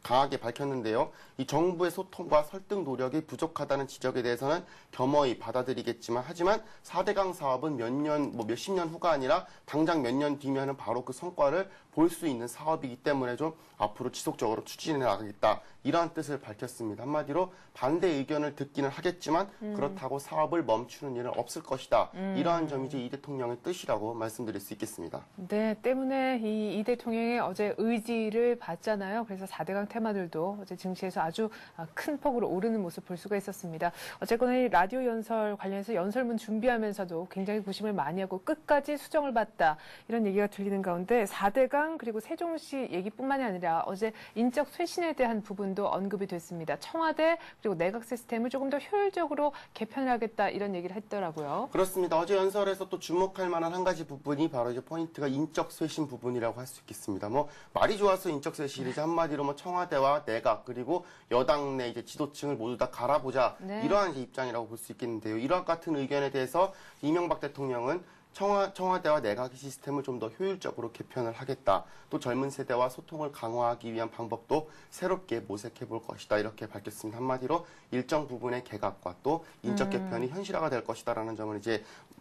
강하게 밝혔는데요. 이 정부의 소통과 설득 노력이 부족하다는 지적에 대해서는 겸허히 받아들이겠지만 하지만 4대강 사업은 몇십 년 후가 아니라 당장 몇 년 뒤면은 바로 그 성과를 볼 수 있는 사업이기 때문에 좀 앞으로 지속적으로 추진해 나가겠다. 이러한 뜻을 밝혔습니다. 한마디로 반대 의견을 듣기는 하겠지만 그렇다고 사업을 멈추는 일은 없을 것이다. 이러한 점이 이 대통령의 뜻이라고 말씀드릴 수 있겠습니다. 네, 때문에 이 대통령의 어제 의지를 봤잖아요. 그래서 4대강 테마들도 어제 증시에서 아주 큰 폭으로 오르는 모습 볼 수가 있었습니다. 어쨌거나 이 라디오 연설 관련해서 연설문 준비하면서도 굉장히 고심을 많이 하고 끝까지 수정을 받다. 이런 얘기가 들리는 가운데 4대강 그리고 세종시 얘기뿐만이 아니라 어제 인적 쇄신에 대한 부분도 언급이 됐습니다. 청와대 그리고 내각 시스템을 조금 더 효율적으로 개편을 하겠다 이런 얘기를 했더라고요. 그렇습니다. 어제 연설에서 또 주목할 만한 한 가지 부분이 바로 포인트가 인적 쇄신 부분이라고 할 수 있겠습니다. 말이 좋아서 인적 쇄신이지 한마디로 청와대와 내각 그리고 여당 내 지도층을 모두 다 갈아보자. 네. 이러한 입장이라고 볼 수 있겠는데요. 이러한 같은 의견에 대해서 이명박 대통령은 청와대와 내각 시스템을 좀 더 효율적으로 개편을 하겠다. 또 젊은 세대와 소통을 강화하기 위한 방법도 새롭게 모색해 볼 것이다. 이렇게 밝혔습니다. 한마디로 일정 부분의 개각과 또 인적 개편이 현실화가 될 것이다라는 점을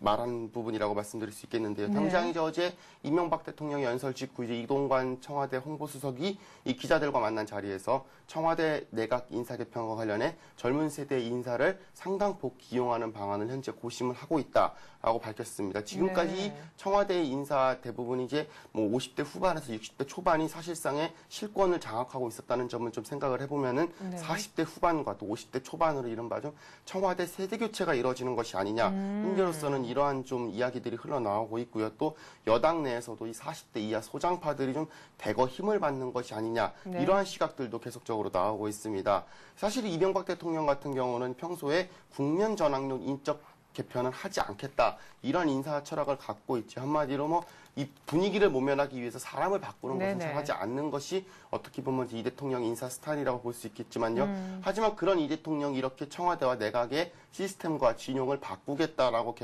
말한 부분이라고 말씀드릴 수 있겠는데요. 당장 어제 이명박 대통령 연설 직후 이동관 청와대 홍보수석이 이 기자들과 만난 자리에서 청와대 내각 인사 개편과 관련해 젊은 세대 인사를 상당폭 기용하는 방안을 현재 고심을 하고 있다라고 밝혔습니다. 지금까지 청와대 인사 대부분이 50대 후반에서 60대 초반이 사실상의 실권을 장악하고 있었다는 점을 좀 생각을 해보면은 40대 후반과 또 50대 초반으로 이른바 좀 청와대 세대 교체가 이루어지는 것이 아니냐. 현재로서는 이러한 좀 이야기들이 흘러나오고 있고요. 또 여당 내에서도 이 40대 이하 소장파들이 좀 대거 힘을 받는 것이 아니냐. 이러한 시각들도 계속적으로 나오고 있습니다. 사실 이명박 대통령 같은 경우는 평소에 국면 전환용 인적 개편은 하지 않겠다. 이런 인사 철학을 갖고 있지. 한마디로 이 분위기를 모면하기 위해서 사람을 바꾸는 것은 잘 하지 않는 것이 어떻게 보면 이 대통령 인사 스타일이라고 볼 수 있겠지만요. 하지만 그런 이 대통령이 이렇게 청와대와 내각의 시스템과 진용을 바꾸겠다라고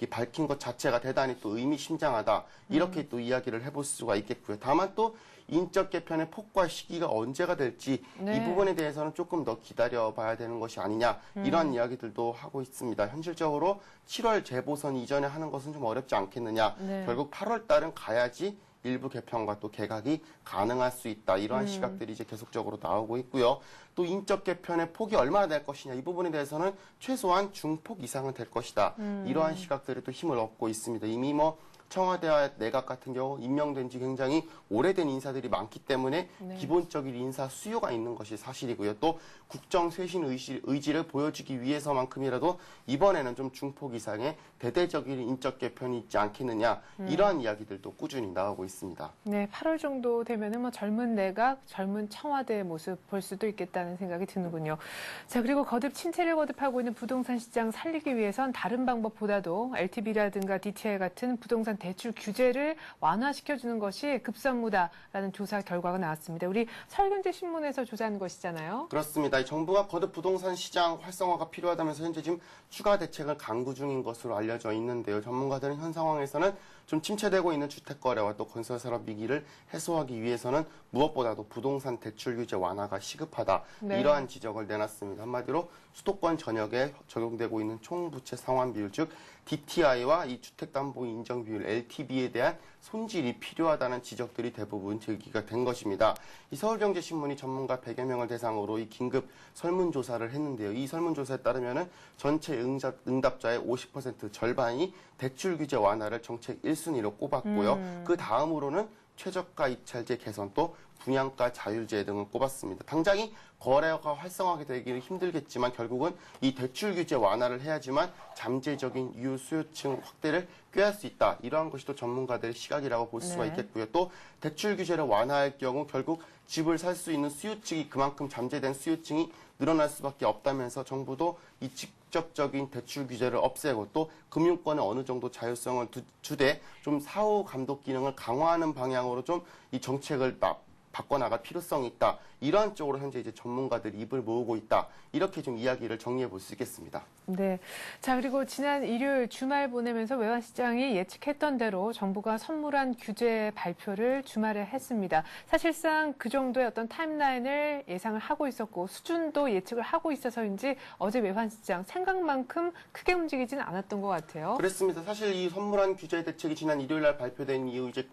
밝힌 것 자체가 대단히 또 의미심장하다. 이렇게 또 이야기를 해볼 수가 있겠고요. 다만 또 인적 개편의 폭과 시기가 언제가 될지 이 부분에 대해서는 조금 더 기다려봐야 되는 것이 아니냐. 이런 이야기들도 하고 있습니다. 현실적으로 현실적으로 7월 재보선 이전에 하는 것은 좀 어렵지 않겠느냐. 네. 결국 8월 달은 가야지 일부 개편과 또 개각이 가능할 수 있다. 이러한 시각들이 이제 계속적으로 나오고 있고요. 또 인적 개편의 폭이 얼마나 될 것이냐. 이 부분에 대해서는 최소한 중폭 이상은 될 것이다. 이러한 시각들이 또 힘을 얻고 있습니다. 이미 뭐 청와대와 내각 같은 경우 임명된 지 굉장히 오래된 인사들이 많기 때문에 기본적인 인사 수요가 있는 것이 사실이고요. 또 국정 쇄신 의지를 보여주기 위해서만큼이라도 이번에는 좀 중폭 이상의 대대적인 인적 개편이 있지 않겠느냐. 이러한 이야기들도 꾸준히 나오고 있습니다. 네, 8월 정도 되면은 뭐 젊은 내각, 젊은 청와대의 모습 볼 수도 있겠다는 생각이 드는군요. 자, 그리고 거듭 침체를 거듭하고 있는 부동산 시장 살리기 위해선 다른 방법보다도 LTV라든가 DTI 같은 부동산 대출 규제를 완화시켜주는 것이 급선무다라는 조사 결과가 나왔습니다. 우리 서울경제신문에서 조사한 것이잖아요. 그렇습니다. 정부가 거듭 부동산 시장 활성화가 필요하다면서 현재 지금 추가 대책을 강구 중인 것으로 알려져 있는데요. 전문가들은 현 상황에서는 좀 침체되고 있는 주택 거래와 또 건설 산업 위기를 해소하기 위해서는 무엇보다도 부동산 대출 규제 완화가 시급하다. 네. 이러한 지적을 내놨습니다. 한마디로 수도권 전역에 적용되고 있는 총부채 상환 비율, 즉 DTI와 이 주택담보인정 비율 LTV에 대한 손질이 필요하다는 지적들이 대부분 제기가 된 것입니다. 이 서울경제신문이 전문가 100여 명을 대상으로 이 긴급 설문조사를 했는데요. 이 설문조사에 따르면 전체 응답자의 50% 절반이 대출 규제 완화를 정책 1순위로 꼽았고요. 그 다음으로는 최저가 입찰제 개선 또 분양가 자율제 등을 꼽았습니다. 당장이 거래가 활성화하게 되기는 힘들겠지만 결국은 이 대출 규제 완화를 해야지만 잠재적인 유효 수요층 확대를 꾀할 수 있다. 이러한 것이 또 전문가들의 시각이라고 볼 수가 네. 있겠고요. 또 대출 규제를 완화할 경우 결국 집을 살 수 있는 수요층이 그만큼 잠재된 수요층이 늘어날 수밖에 없다면서 정부도 이 직접적인 대출 규제를 없애고 또 금융권에 어느 정도 자율성을 주되 좀 사후 감독 기능을 강화하는 방향으로 좀 이 정책을 바꿔나갈 필요성이 있다. 이러한 쪽으로 현재 이제 전문가들이 입을 모으고 있다. 이렇게 좀 이야기를 정리해 볼 수 있겠습니다. 네. 자, 그리고 지난 일요일 주말 보내면서 외환시장이 예측했던 대로 정부가 선물한 규제 발표를 주말에 했습니다. 사실상 그 정도의 어떤 타임라인을 예상을 하고 있었고 수준도 예측을 하고 있어서인지 어제 외환시장 생각만큼 크게 움직이지는 않았던 것 같아요. 그렇습니다. 사실 이 선물한 규제 대책이 지난 일요일 날 발표된 이후 이제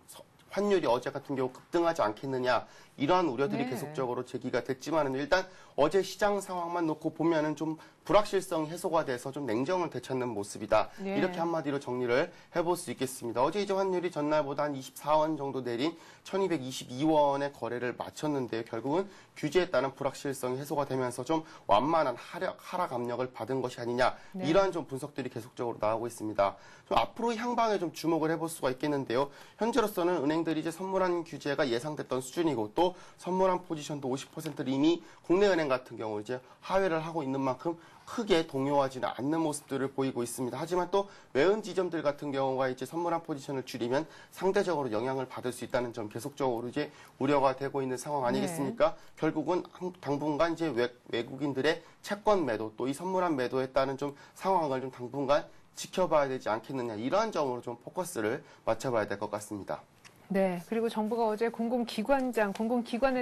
환율이 어제 같은 경우 급등하지 않겠느냐 이러한 우려들이 네. 계속적으로 제기가 됐지만은 일단 어제 시장 상황만 놓고 보면은 좀 불확실성이 해소가 돼서 좀 냉정을 되찾는 모습이다. 네. 이렇게 한마디로 정리를 해볼 수 있겠습니다. 어제 이제 환율이 전날보다 한 24원 정도 내린 1222원의 거래를 마쳤는데요. 결국은 규제에 따른 불확실성이 해소가 되면서 좀 완만한 하락 압력을 받은 것이 아니냐. 네. 이러한 좀 분석들이 계속적으로 나오고 있습니다. 좀 앞으로 향방에 좀 주목을 해볼 수가 있겠는데요. 현재로서는 은행들이 이제 선물한 규제가 예상됐던 수준이고 또 선물한 포지션도 50%를 이미 국내 은행 같은 경우 이제 하회를 하고 있는 만큼 크게 동요하지는 않는 모습들을 보이고 있습니다. 하지만 또 외은 지점들 같은 경우가 이제 선물한 포지션을 줄이면 상대적으로 영향을 받을 수 있다는 점 계속적으로 이제 우려가 되고 있는 상황 아니겠습니까? 네. 결국은 당분간 이제 외국인들의 채권 매도 또 이 선물한 매도에 따른 좀 상황을 좀 당분간 지켜봐야 되지 않겠느냐 이러한 점으로 좀 포커스를 맞춰봐야 될 것 같습니다. 네. 그리고 정부가 어제 공공기관에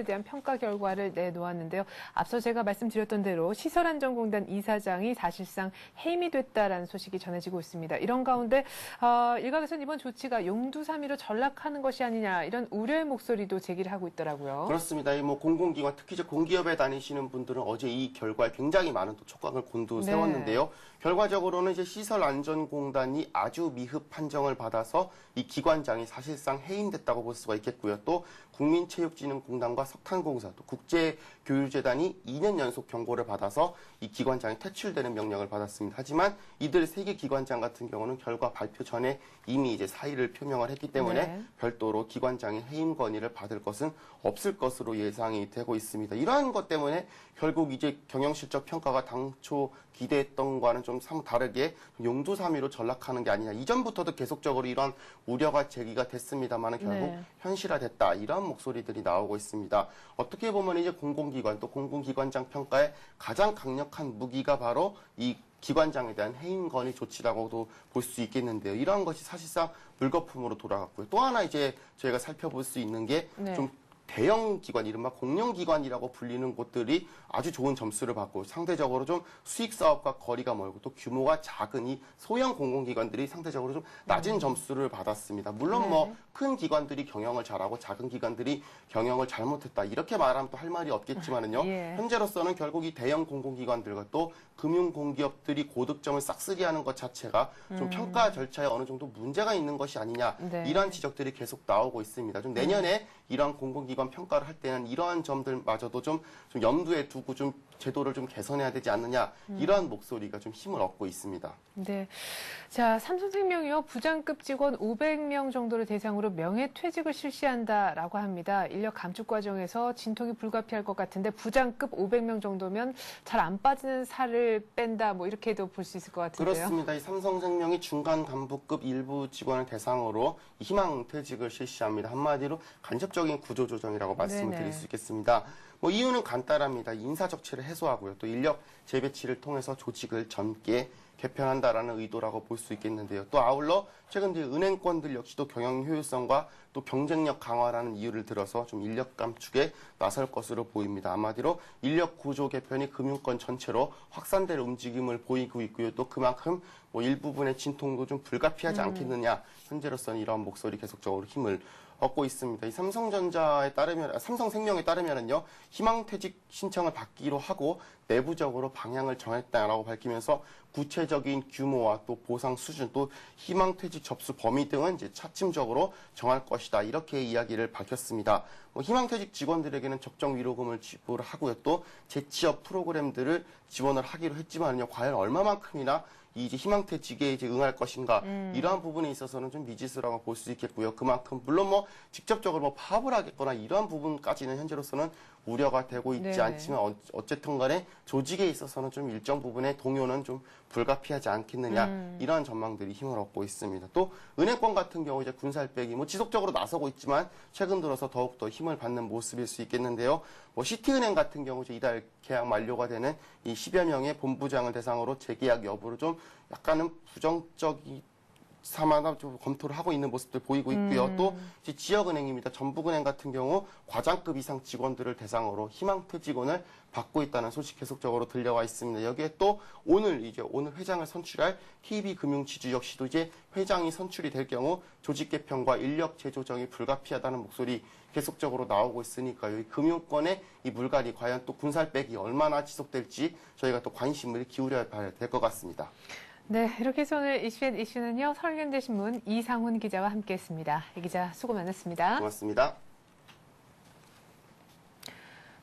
대한 평가 결과를 내놓았는데요. 앞서 제가 말씀드렸던 대로 시설안전공단 이사장이 사실상 해임이 됐다라는 소식이 전해지고 있습니다. 이런 가운데 일각에서는 이번 조치가 용두사미로 전락하는 것이 아니냐 이런 우려의 목소리도 제기를 하고 있더라고요. 그렇습니다. 이 뭐 공공기관 특히 이제 공기업에 다니시는 분들은 어제 이 결과에 굉장히 많은 또 촉각을 곤두세웠는데요. 결과적으로는 이제 시설안전공단이 아주 미흡 판정을 받아서 이 기관장이 사실상 해임됐다고 볼 수가 있겠고요. 또 국민체육진흥공단과 석탄공사, 또 국제교류재단이 2년 연속 경고를 받아서 이 기관장이 퇴출되는 명령을 받았습니다. 하지만 이들 3개 기관장 같은 경우는 결과 발표 전에 이미 이제 사의를 표명을 했기 때문에 네. 별도로 기관장의 해임 건의를 받을 것은 없을 것으로 예상이 되고 있습니다. 이러한 것 때문에 결국 이제 경영실적 평가가 당초 기대했던 거와는 좀 다르게 용두사미로 전락하는 게 아니냐. 이전부터도 계속적으로 이런 우려가 제기가 됐습니다만 결국 네. 현실화됐다. 이런 목소리들이 나오고 있습니다. 어떻게 보면 이제 공공기관 또 공공기관장 평가의 가장 강력한 무기가 바로 이 기관장에 대한 해임 건의 조치라고도 볼 수 있겠는데요. 이러한 것이 사실상 물거품으로 돌아갔고요. 또 하나 이제 저희가 살펴볼 수 있는 게 좀 네. 대형 기관, 이른바 공룡기관이라고 불리는 곳들이 아주 좋은 점수를 받고 상대적으로 좀 수익 사업과 거리가 멀고 또 규모가 작은 이 소형 공공기관들이 상대적으로 좀 낮은 점수를 받았습니다. 물론 뭐 큰 기관들이 경영을 잘하고 작은 기관들이 경영을 잘못했다 이렇게 말하면 또 할 말이 없겠지만은요. 예. 현재로서는 결국 이 대형 공공기관들과 또 금융공기업들이 고득점을 싹쓸이하는 것 자체가 좀 평가 절차에 어느 정도 문제가 있는 것이 아니냐 네. 이러한 지적들이 계속 나오고 있습니다. 좀 내년에 이러한 공공기관 평가를 할 때는 이러한 점들마저도 좀 염두에 두고 좀 제도를 좀 개선해야 되지 않느냐 이러한 목소리가 좀 힘을 얻고 있습니다. 네. 자, 삼성생명이요. 부장급 직원 500명 정도를 대상으로 명예퇴직을 실시한다라고 합니다. 인력 감축 과정에서 진통이 불가피할 것 같은데 부장급 500명 정도면 잘 안 빠지는 살을 뺀다 뭐 이렇게도 볼 수 있을 것 같은데요. 그렇습니다. 이 삼성생명이 중간 간부급 일부 직원을 대상으로 희망퇴직을 실시합니다. 한마디로 간접적인 구조조정이라고 말씀을 네네. 드릴 수 있겠습니다. 뭐 이유는 간단합니다. 인사적치를 해소하고요. 또 인력 재배치를 통해서 조직을 젊게 개편한다라는 의도라고 볼 수 있겠는데요. 또 아울러 최근 은행권들 역시도 경영 효율성과 또 경쟁력 강화라는 이유를 들어서 좀 인력 감축에 나설 것으로 보입니다. 한마디로 인력 구조 개편이 금융권 전체로 확산될 움직임을 보이고 있고요. 또 그만큼 뭐 일부분의 진통도 좀 불가피하지 않겠느냐. 현재로서는 이러한 목소리 계속적으로 힘을 얻고 있습니다. 이 삼성생명에 따르면은요, 희망퇴직 신청을 받기로 하고 내부적으로 방향을 정했다라고 밝히면서 구체적인 규모와 또 보상 수준 또 희망퇴직 접수 범위 등은 이제 차츰적으로 정할 것이다. 이렇게 이야기를 밝혔습니다. 희망퇴직 직원들에게는 적정 위로금을 지불을 하고요. 또 재취업 프로그램들을 지원을 하기로 했지만요, 과연 얼마만큼이나 이제 희망퇴직에 이제 응할 것인가 이러한 부분에 있어서는 좀 미지수라고 볼 수 있겠고요. 그만큼 물론 뭐 직접적으로 뭐 파업을 하겠거나 이러한 부분까지는 현재로서는 우려가 되고 있지 네네. 않지만 어쨌든 간에 조직에 있어서는 좀 일정 부분의 동요는 좀 불가피하지 않겠느냐 이러한 전망들이 힘을 얻고 있습니다. 또 은행권 같은 경우 이제 군살빼기 뭐 지속적으로 나서고 있지만 최근 들어서 더욱더 힘을 받는 모습일 수 있겠는데요. 뭐 시티은행 같은 경우 이제 이달 계약 만료가 되는 이 10여 명의 본부장을 대상으로 재계약 여부를 좀 약간은 부정적이 삼아나 좀 검토를 하고 있는 모습들 보이고 있고요. 또 이제 지역은행입니다. 전북은행 같은 경우 과장급 이상 직원들을 대상으로 희망퇴직원을 받고 있다는 소식 계속적으로 들려와 있습니다. 여기에 또 오늘 회장을 선출할 KB금융지주 역시도 이제 회장이 선출이 될 경우 조직 개편과 인력 재조정이 불가피하다는 목소리 계속적으로 나오고 있으니까요. 이 금융권의 이 물갈이 과연 또 군살빼기 얼마나 지속될지 저희가 또 관심을 기울여야 될 것 같습니다. 네, 이렇게 해서 오늘 이슈는요. 서울현대신문 이상훈 기자와 함께했습니다. 이 기자 수고 많았습니다. 고맙습니다.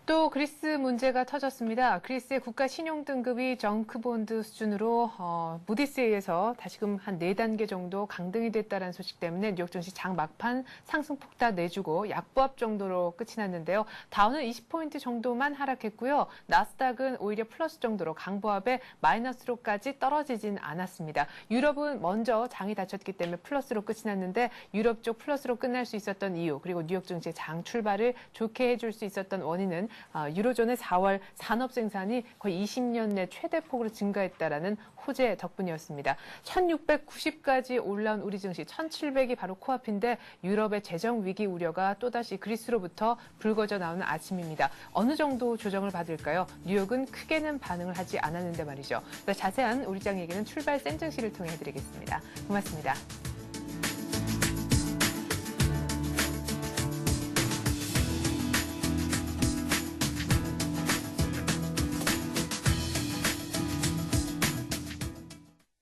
또 그리스 문제가 터졌습니다. 그리스의 국가 신용 등급이 정크본드 수준으로 무디스에 의해서 다시금 한 4단계 정도 강등이 됐다는 소식 때문에 뉴욕 증시 장 막판 상승폭 다 내주고 약보합 정도로 끝이 났는데요. 다우는 20포인트 정도만 하락했고요. 나스닥은 오히려 플러스 정도로 강보합에 마이너스로까지 떨어지진 않았습니다. 유럽은 먼저 장이 닫혔기 때문에 플러스로 끝이 났는데 유럽 쪽 플러스로 끝날 수 있었던 이유 그리고 뉴욕 증시의 장 출발을 좋게 해줄 수 있었던 원인은 유로존의 4월 산업 생산이 거의 20년 내 최대폭으로 증가했다라는 호재 덕분이었습니다. 1690까지 올라온 우리 증시 1700이 바로 코앞인데 유럽의 재정 위기 우려가 또다시 그리스로부터 불거져 나오는 아침입니다. 어느 정도 조정을 받을까요? 뉴욕은 크게는 반응을 하지 않았는데 말이죠. 자세한 우리 장 얘기는 출발 센 증시를 통해 해드리겠습니다. 고맙습니다.